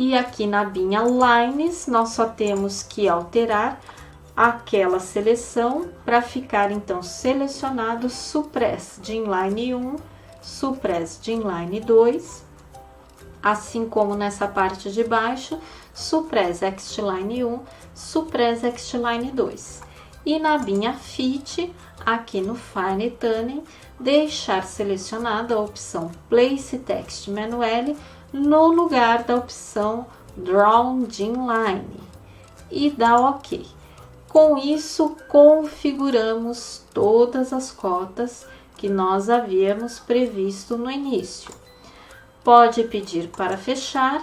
E aqui na abinha Lines, nós só temos que alterar aquela seleção para ficar então selecionado Suppress de Inline 1, Suppress de Inline 2, assim como nessa parte de baixo, Suppress Xline 1, Suppress Xline 2. E na abinha Fit, aqui no Fine Tuning, deixar selecionada a opção Place Text Manually no lugar da opção Drawn de Inline e dá OK. Com isso, configuramos todas as cotas que nós havíamos previsto no início. Pode pedir para fechar.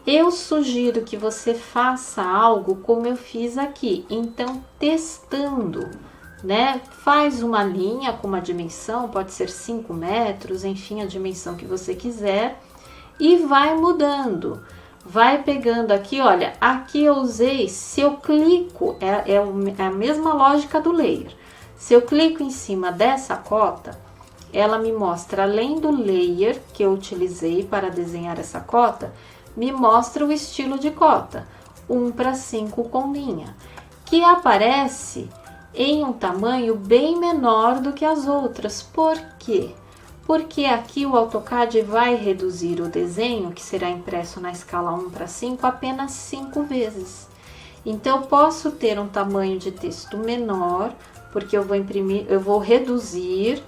Eu sugiro que você faça algo como eu fiz aqui, então testando, né? Faz uma linha com uma dimensão, pode ser 5 metros, enfim, a dimensão que você quiser, e vai mudando. Vai pegando aqui, olha, aqui eu usei, se eu clico, é a mesma lógica do layer. Se eu clico em cima dessa cota, ela me mostra, além do layer que eu utilizei para desenhar essa cota, me mostra o estilo de cota, 1:5 com linha, que aparece em um tamanho bem menor do que as outras. Por quê? Porque aqui o AutoCAD vai reduzir o desenho, que será impresso na escala 1:5, apenas 5 vezes. Então, eu posso ter um tamanho de texto menor, porque eu vou reduzir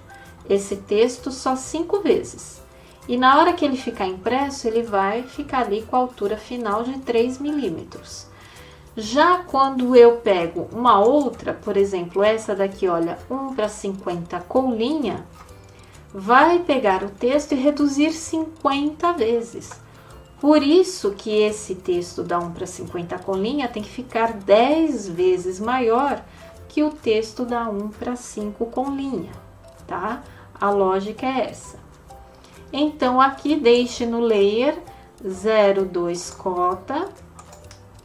esse texto só 5 vezes. E na hora que ele ficar impresso, ele vai ficar ali com a altura final de 3 milímetros. Já quando eu pego uma outra, por exemplo, essa daqui, olha, 1:50 com linha, vai pegar o texto e reduzir 50 vezes. Por isso que esse texto da 1:50 com linha tem que ficar 10 vezes maior que o texto da 1:5 com linha, tá? A lógica é essa. Então, aqui deixe no layer 0,2 cota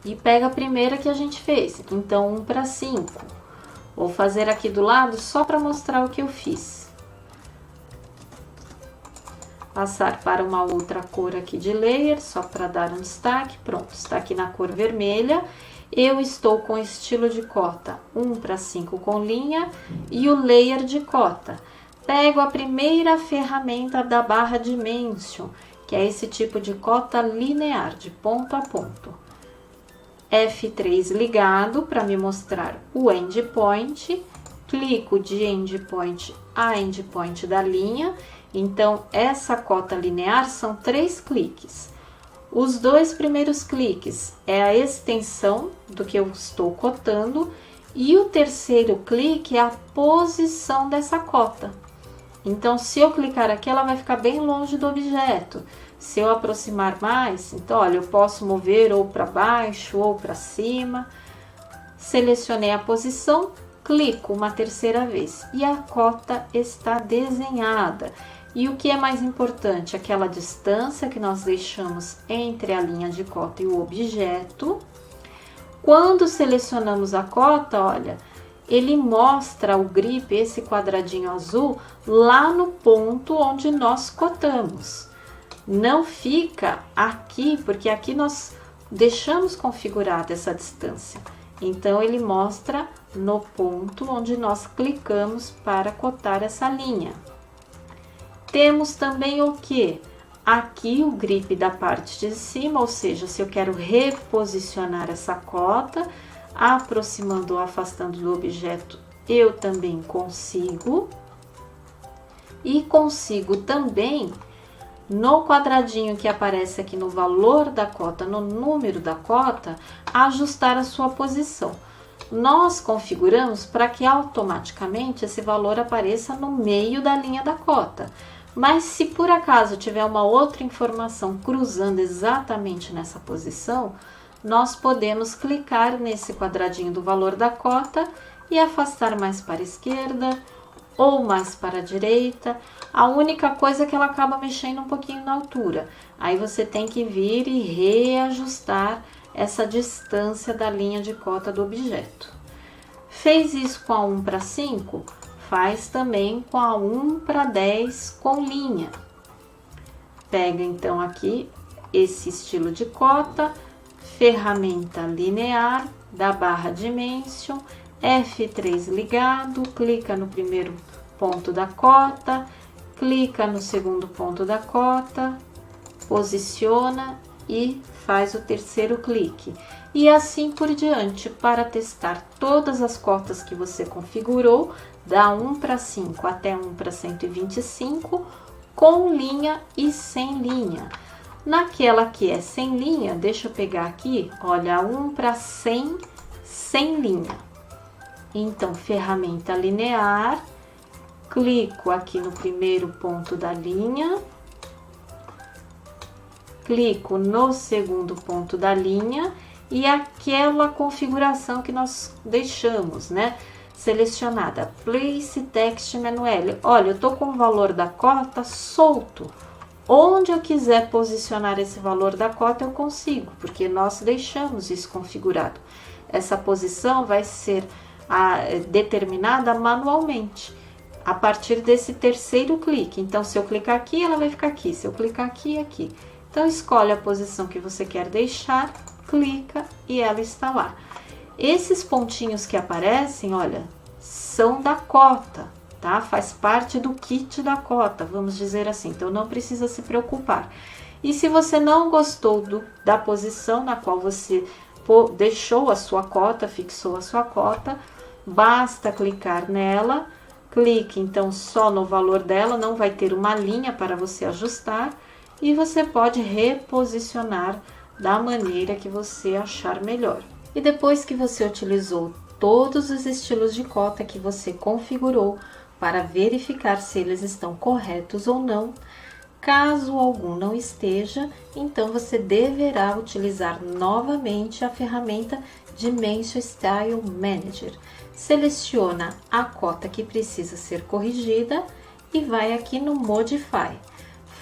e pega a primeira que a gente fez. Então, 1:5. Vou fazer aqui do lado só para mostrar o que eu fiz. Passar para uma outra cor aqui de layer, só para dar um destaque. Pronto, está aqui na cor vermelha. Eu estou com estilo de cota 1:5 com linha e o layer de cota. Pego a primeira ferramenta da barra Dimension, que é esse tipo de cota linear, de ponto a ponto. F3 ligado para me mostrar o endpoint. Clico de endpoint a endpoint da linha. Então, essa cota linear são 3 cliques. Os 2 primeiros cliques é a extensão do que eu estou cotando e o terceiro clique é a posição dessa cota. Então, se eu clicar aqui, ela vai ficar bem longe do objeto. Se eu aproximar mais, então, olha, eu posso mover ou para baixo ou para cima. Selecionei a posição, clico uma terceira vez e a cota está desenhada. E o que é mais importante, aquela distância que nós deixamos entre a linha de cota e o objeto. Quando selecionamos a cota, olha, ele mostra o grip, esse quadradinho azul, lá no ponto onde nós cotamos. Não fica aqui, porque aqui nós deixamos configurada essa distância. Então, ele mostra no ponto onde nós clicamos para cotar essa linha. Temos também o que? Aqui o grip da parte de cima, ou seja, se eu quero reposicionar essa cota, aproximando ou afastando do objeto, eu também consigo. E consigo também, no quadradinho que aparece aqui no valor da cota, no número da cota, ajustar a sua posição. Nós configuramos para que automaticamente esse valor apareça no meio da linha da cota. Mas se por acaso tiver uma outra informação cruzando exatamente nessa posição, nós podemos clicar nesse quadradinho do valor da cota e afastar mais para a esquerda ou mais para a direita. A única coisa é que ela acaba mexendo um pouquinho na altura. Aí você tem que vir e reajustar essa distância da linha de cota do objeto. Fez isso com a 1:5? Faz também com a 1:10 com linha. Pega então aqui esse estilo de cota, ferramenta linear da barra Dimension, F3 ligado, clica no primeiro ponto da cota, clica no segundo ponto da cota, posiciona e faz o terceiro clique. E assim por diante, para testar todas as cotas que você configurou, da 1:5 até 1:125, com linha e sem linha. Naquela que é sem linha, deixa eu pegar aqui, olha, 1:100 sem linha. Então, ferramenta linear, clico aqui no primeiro ponto da linha, clico no segundo ponto da linha e aquela configuração que nós deixamos, né? Selecionada, Place Text Manually. Olha, eu tô com o valor da cota solto. Onde eu quiser posicionar esse valor da cota, eu consigo, porque nós deixamos isso configurado. Essa posição vai ser determinada manualmente, a partir desse terceiro clique. Então, se eu clicar aqui, ela vai ficar aqui. Se eu clicar aqui, aqui. Então, escolhe a posição que você quer deixar, clica e ela está lá. Esses pontinhos que aparecem, olha, são da cota, tá? Faz parte do kit da cota, vamos dizer assim. Então, não precisa se preocupar. E se você não gostou da posição na qual você deixou a sua cota, fixou a sua cota, basta clicar nela, clique então só no valor dela, não vai ter uma linha para você ajustar e você pode reposicionar da maneira que você achar melhor. E depois que você utilizou todos os estilos de cota que você configurou para verificar se eles estão corretos ou não, caso algum não esteja, então você deverá utilizar novamente a ferramenta Dimension Style Manager. Seleciona a cota que precisa ser corrigida e vai aqui no Modify.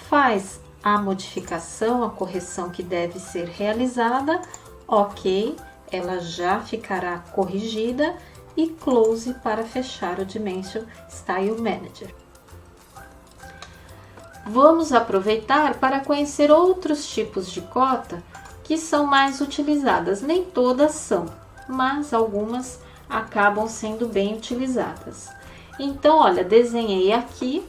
Faz a modificação, a correção que deve ser realizada, ok, ela já ficará corrigida e Close para fechar o Dimension Style Manager. Vamos aproveitar para conhecer outros tipos de cota que são mais utilizadas. Nem todas são, mas algumas acabam sendo bem utilizadas. Então, olha, desenhei aqui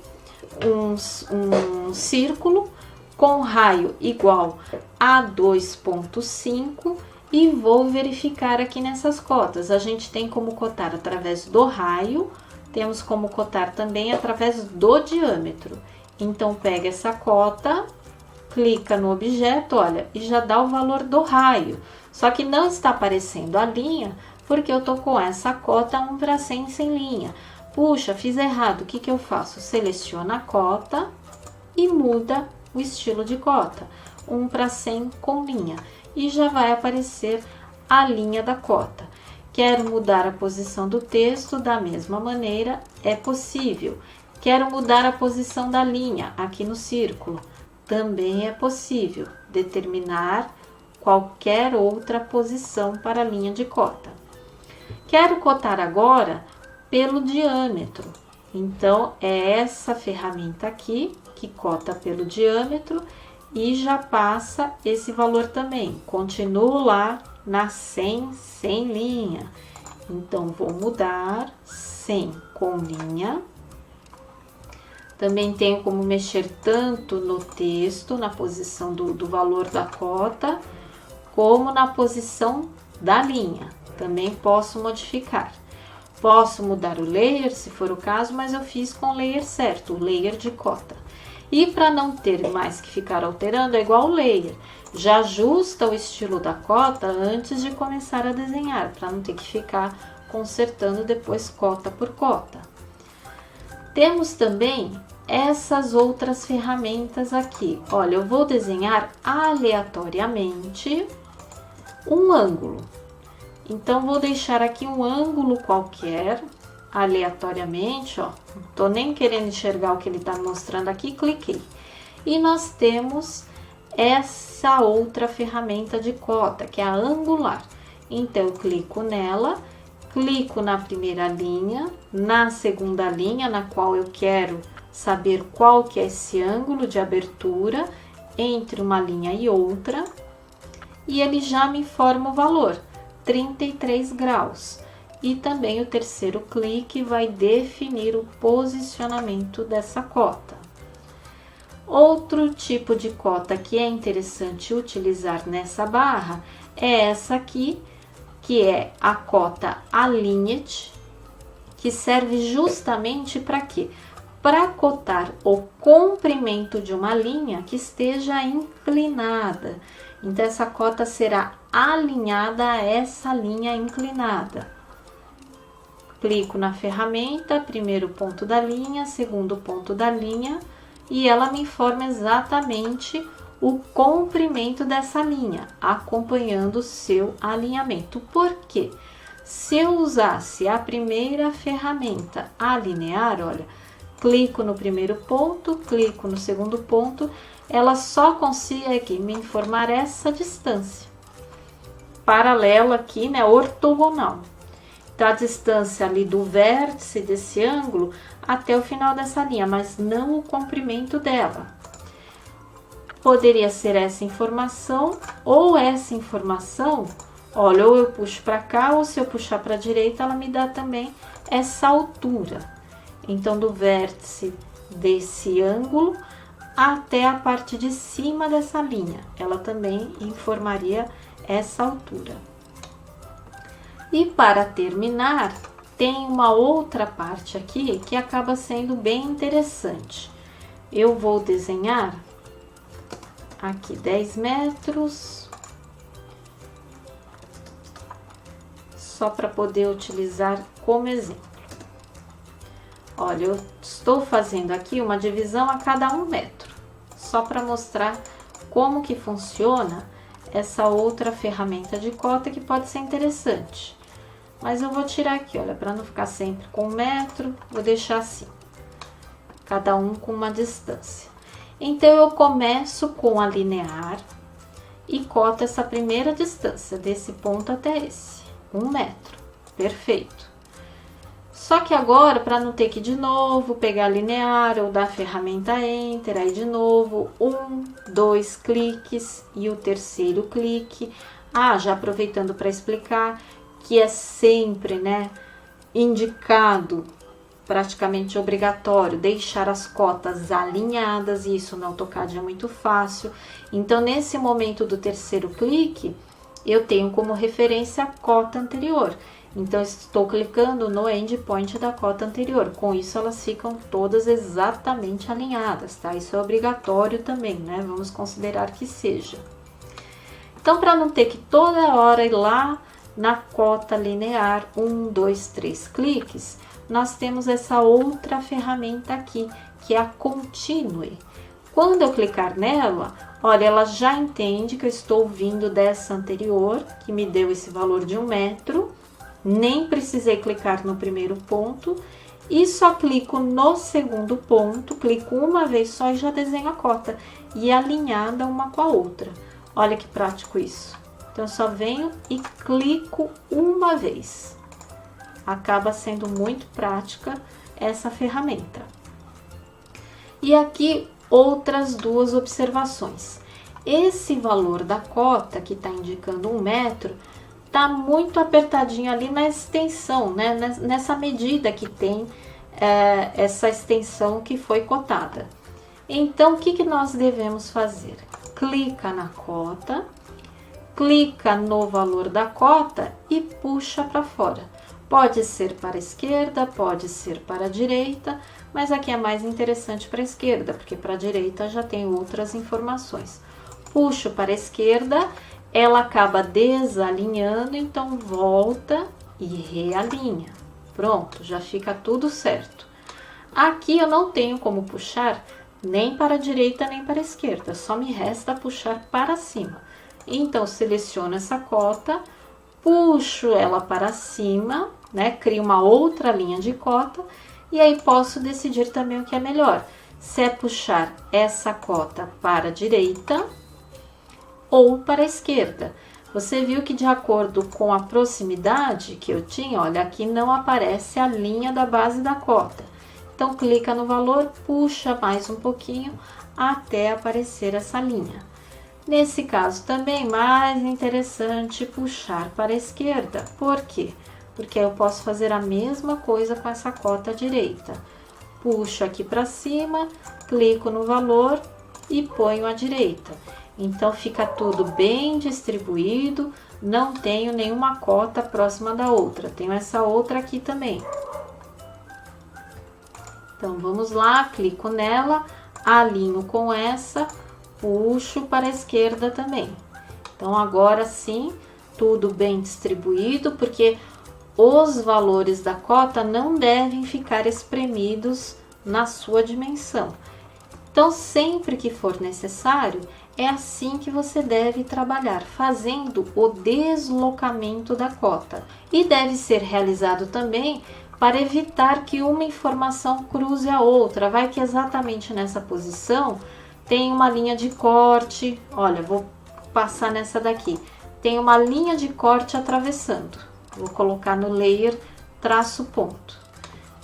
um círculo com raio igual a 2,5 e vou verificar aqui nessas cotas. A gente tem como cotar através do raio, temos como cotar também através do diâmetro. Então, pega essa cota, clica no objeto, olha, e já dá o valor do raio. Só que não está aparecendo a linha, porque eu tô com essa cota 1:100 sem linha. Puxa, fiz errado, o que que eu faço? Seleciono a cota e muda o estilo de cota, 1:100 com linha. E já vai aparecer a linha da cota. Quero mudar a posição do texto da mesma maneira, é possível. Quero mudar a posição da linha aqui no círculo, também é possível. Determinar qualquer outra posição para a linha de cota. Quero cotar agora pelo diâmetro, então é essa ferramenta aqui que cota pelo diâmetro e já passa esse valor também. Continuo lá na 100 sem linha, então vou mudar 100 com linha. Também tenho como mexer tanto no texto, na posição do valor da cota, como na posição da linha. Também posso modificar. Posso mudar o layer, se for o caso, mas eu fiz com o layer certo, o layer de cota. E para não ter mais que ficar alterando, é igual o layer. Já ajusta o estilo da cota antes de começar a desenhar, para não ter que ficar consertando depois cota por cota. Temos também essas outras ferramentas aqui. Olha, eu vou desenhar aleatoriamente um ângulo. Então, vou deixar aqui um ângulo qualquer, aleatoriamente, ó. Não tô nem querendo enxergar o que ele tá mostrando aqui, cliquei. E nós temos essa outra ferramenta de cota, que é a angular. Então, eu clico nela, clico na primeira linha, na segunda linha, na qual eu quero saber qual que é esse ângulo de abertura, entre uma linha e outra, e ele já me informa o valor, 33 graus. E também o terceiro clique vai definir o posicionamento dessa cota. Outro tipo de cota que é interessante utilizar nessa barra é essa aqui, que é a cota Aligned, que serve justamente para quê? Para cotar o comprimento de uma linha que esteja inclinada. Então, essa cota será alinhada a essa linha inclinada. Clico na ferramenta, primeiro ponto da linha, segundo ponto da linha, e ela me informa exatamente o comprimento dessa linha, acompanhando o seu alinhamento. Por quê? Se eu usasse a primeira ferramenta alinear, olha, clico no primeiro ponto, clico no segundo ponto, ela só consegue me informar essa distância. Paralela aqui, né, ortogonal. Então, a distância ali do vértice desse ângulo até o final dessa linha, mas não o comprimento dela. Poderia ser essa informação, ou essa informação, olha, ou eu puxo para cá, ou se eu puxar para a direita, ela me dá também essa altura. Então, do vértice desse ângulo até a parte de cima dessa linha, ela também informaria essa altura. E para terminar, tem uma outra parte aqui que acaba sendo bem interessante. Eu vou desenhar aqui 10 metros, só para poder utilizar como exemplo. Olha, eu estou fazendo aqui uma divisão a cada 1 metro, só para mostrar como que funciona essa outra ferramenta de cota que pode ser interessante. Mas eu vou tirar aqui, olha, para não ficar sempre com 1 metro, vou deixar assim, cada um com uma distância. Então, eu começo com a linear e coto essa primeira distância, desse ponto até esse, 1 metro, perfeito. Só que agora, para não ter que de novo pegar a linear ou dar a ferramenta Enter, aí de novo, 1, 2 cliques e o terceiro clique. Ah, já aproveitando para explicar que é sempre, né, indicado, praticamente obrigatório, deixar as cotas alinhadas, e isso no AutoCAD é muito fácil. Então, nesse momento do terceiro clique, eu tenho como referência a cota anterior. Então, estou clicando no endpoint da cota anterior. Com isso, elas ficam todas exatamente alinhadas, tá? Isso é obrigatório também, né? Vamos considerar que seja. Então, para não ter que toda hora ir lá na cota linear, 1, 2, 3 cliques, nós temos essa outra ferramenta aqui, que é a Continue. Quando eu clicar nela, olha, ela já entende que eu estou vindo dessa anterior, que me deu esse valor de 1 metro, nem precisei clicar no primeiro ponto, e só clico no segundo ponto, clico uma vez só e já desenho a cota, e alinhada uma com a outra. Olha que prático isso. Então, eu só venho e clico uma vez. Acaba sendo muito prática essa ferramenta. E aqui, outras duas observações. Esse valor da cota, que está indicando 1 metro, está muito apertadinho ali na extensão, né? Nessa medida que tem essa extensão que foi cotada. Então, o que nós devemos fazer? Clica na cota, clica no valor da cota e puxa para fora. Pode ser para a esquerda, pode ser para a direita, mas aqui é mais interessante para a esquerda, porque para a direita já tem outras informações. Puxo para a esquerda, ela acaba desalinhando, então volta e realinha. Pronto, já fica tudo certo. Aqui eu não tenho como puxar nem para a direita nem para a esquerda, só me resta puxar para cima. Então, seleciono essa cota, puxo ela para cima, né? Crio uma outra linha de cota e aí posso decidir também o que é melhor. Se é puxar essa cota para a direita ou para a esquerda. Você viu que de acordo com a proximidade que eu tinha, olha, aqui não aparece a linha da base da cota. Então, clica no valor, puxa mais um pouquinho até aparecer essa linha. Nesse caso também, mais interessante puxar para a esquerda. Por quê? Porque eu posso fazer a mesma coisa com essa cota direita. Puxo aqui para cima, clico no valor e ponho à direita. Então, fica tudo bem distribuído, não tenho nenhuma cota próxima da outra. Tenho essa outra aqui também. Então, vamos lá, clico nela, alinho com essa, puxo para a esquerda também. Então, agora sim, tudo bem distribuído, porque os valores da cota não devem ficar espremidos na sua dimensão. Então, sempre que for necessário, é assim que você deve trabalhar, fazendo o deslocamento da cota. E deve ser realizado também para evitar que uma informação cruze a outra. Vai que exatamente nessa posição tem uma linha de corte. Olha, vou passar nessa daqui. Tem uma linha de corte atravessando. Vou colocar no layer traço ponto.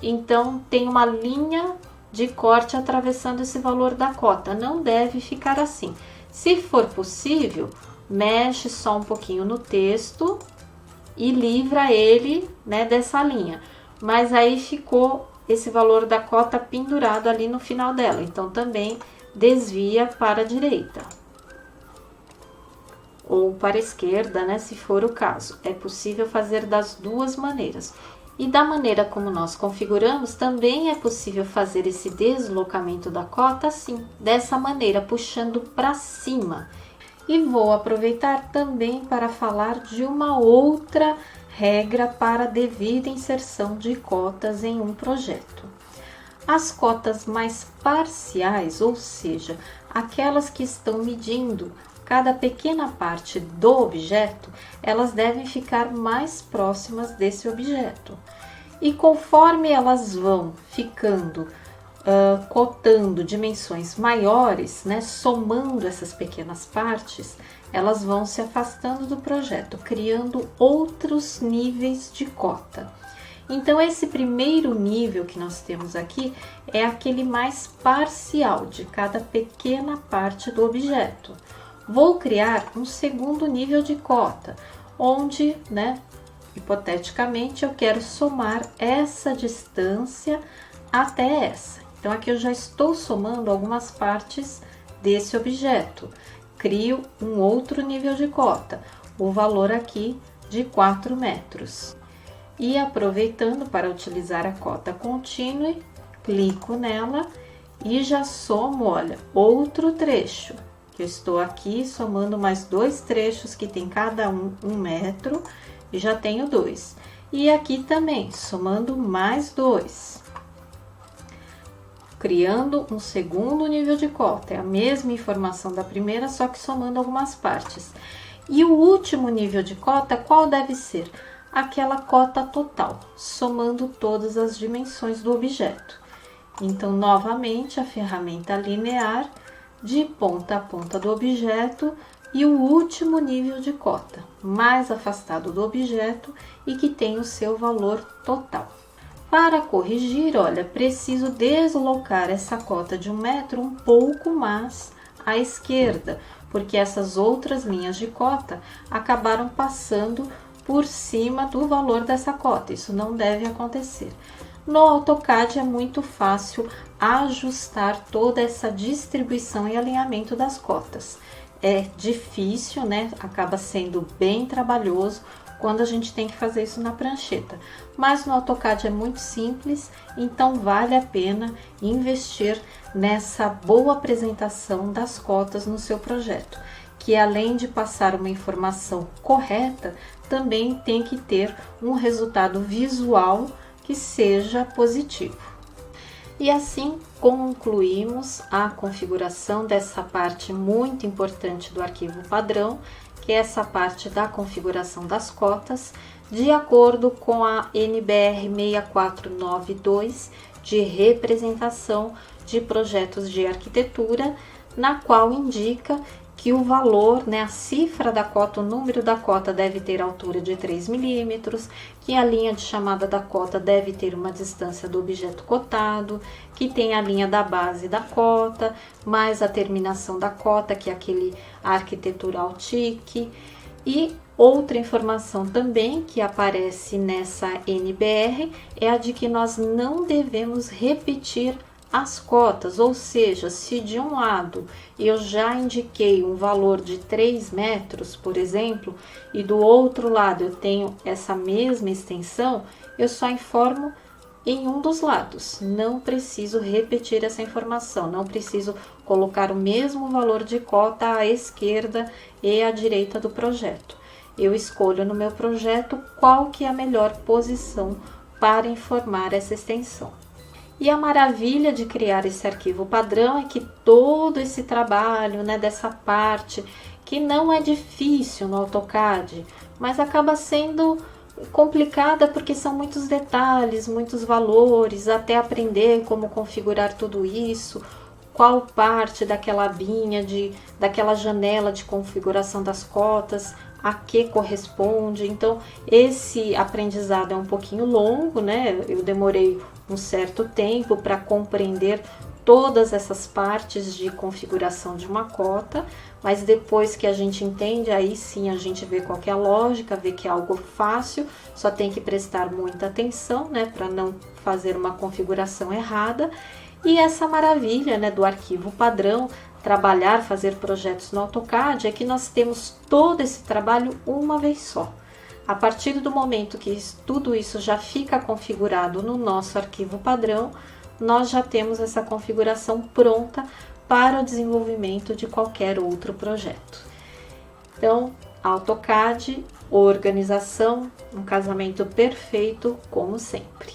Então, tem uma linha de corte atravessando esse valor da cota. Não deve ficar assim. Se for possível, mexe só um pouquinho no texto e livra ele, né, dessa linha. Mas aí ficou esse valor da cota pendurado ali no final dela. Então, também desvia para a direita. Ou para a esquerda, né, se for o caso. É possível fazer das duas maneiras. E da maneira como nós configuramos, também é possível fazer esse deslocamento da cota assim, dessa maneira, puxando para cima. E vou aproveitar também para falar de uma outra regra para a devida inserção de cotas em um projeto. As cotas mais parciais, ou seja, aquelas que estão medindo cada pequena parte do objeto, elas devem ficar mais próximas desse objeto. E conforme elas vão ficando, cotando dimensões maiores, né, somando essas pequenas partes, elas vão se afastando do projeto, criando outros níveis de cota. Então, esse primeiro nível que nós temos aqui é aquele mais parcial de cada pequena parte do objeto. Vou criar um segundo nível de cota, onde, né, hipoteticamente, eu quero somar essa distância até essa. Então, aqui eu já estou somando algumas partes desse objeto. Crio um outro nível de cota, o valor aqui de 4 metros. E aproveitando para utilizar a cota Continue, clico nela e já somo, olha, outro trecho. Eu estou aqui somando mais 2 trechos que tem cada um 1 metro e já tenho 2. E aqui também, somando mais 2. Criando um segundo nível de cota. É a mesma informação da primeira, só que somando algumas partes. E o último nível de cota, qual deve ser? Aquela cota total, somando todas as dimensões do objeto. Então, novamente, a ferramenta linear de ponta a ponta do objeto e o último nível de cota, mais afastado do objeto e que tem o seu valor total. Para corrigir, olha, preciso deslocar essa cota de 1 metro um pouco mais à esquerda, porque essas outras linhas de cota acabaram passando por cima do valor dessa cota. Isso não deve acontecer. No AutoCAD é muito fácil ajustar toda essa distribuição e alinhamento das cotas. É difícil, né? Acaba sendo bem trabalhoso quando a gente tem que fazer isso na prancheta. Mas no AutoCAD é muito simples, então vale a pena investir nessa boa apresentação das cotas no seu projeto, que além de passar uma informação correta, também tem que ter um resultado visual que seja positivo. E assim concluímos a configuração dessa parte muito importante do arquivo padrão, que é essa parte da configuração das cotas, de acordo com a NBR 6492 de representação de projetos de arquitetura, na qual indica que o valor, né, a cifra da cota, o número da cota deve ter altura de 3 milímetros, que a linha de chamada da cota deve ter uma distância do objeto cotado, que tem a linha da base da cota, mais a terminação da cota, que é aquele arquitetural TIC. E outra informação também que aparece nessa NBR é a de que nós não devemos repetir as cotas, ou seja, se de um lado eu já indiquei um valor de 3 metros, por exemplo, e do outro lado eu tenho essa mesma extensão, eu só informo em um dos lados. Não preciso repetir essa informação, não preciso colocar o mesmo valor de cota à esquerda e à direita do projeto. Eu escolho no meu projeto qual que é a melhor posição para informar essa extensão. E a maravilha de criar esse arquivo padrão é que todo esse trabalho, né, dessa parte, que não é difícil no AutoCAD, mas acaba sendo complicada porque são muitos detalhes, muitos valores, até aprender como configurar tudo isso, qual parte daquela abinha, daquela janela de configuração das cotas, a que corresponde. Então, esse aprendizado é um pouquinho longo, né? Eu demorei um certo tempo para compreender todas essas partes de configuração de uma cota, mas depois que a gente entende, aí sim a gente vê qual que é a lógica, vê que é algo fácil, só tem que prestar muita atenção, né, para não fazer uma configuração errada. E essa maravilha, né, do arquivo padrão, trabalhar, fazer projetos no AutoCAD, é que nós temos todo esse trabalho uma vez só. A partir do momento que tudo isso já fica configurado no nosso arquivo padrão, nós já temos essa configuração pronta para o desenvolvimento de qualquer outro projeto. Então, AutoCAD, organização, um casamento perfeito, como sempre.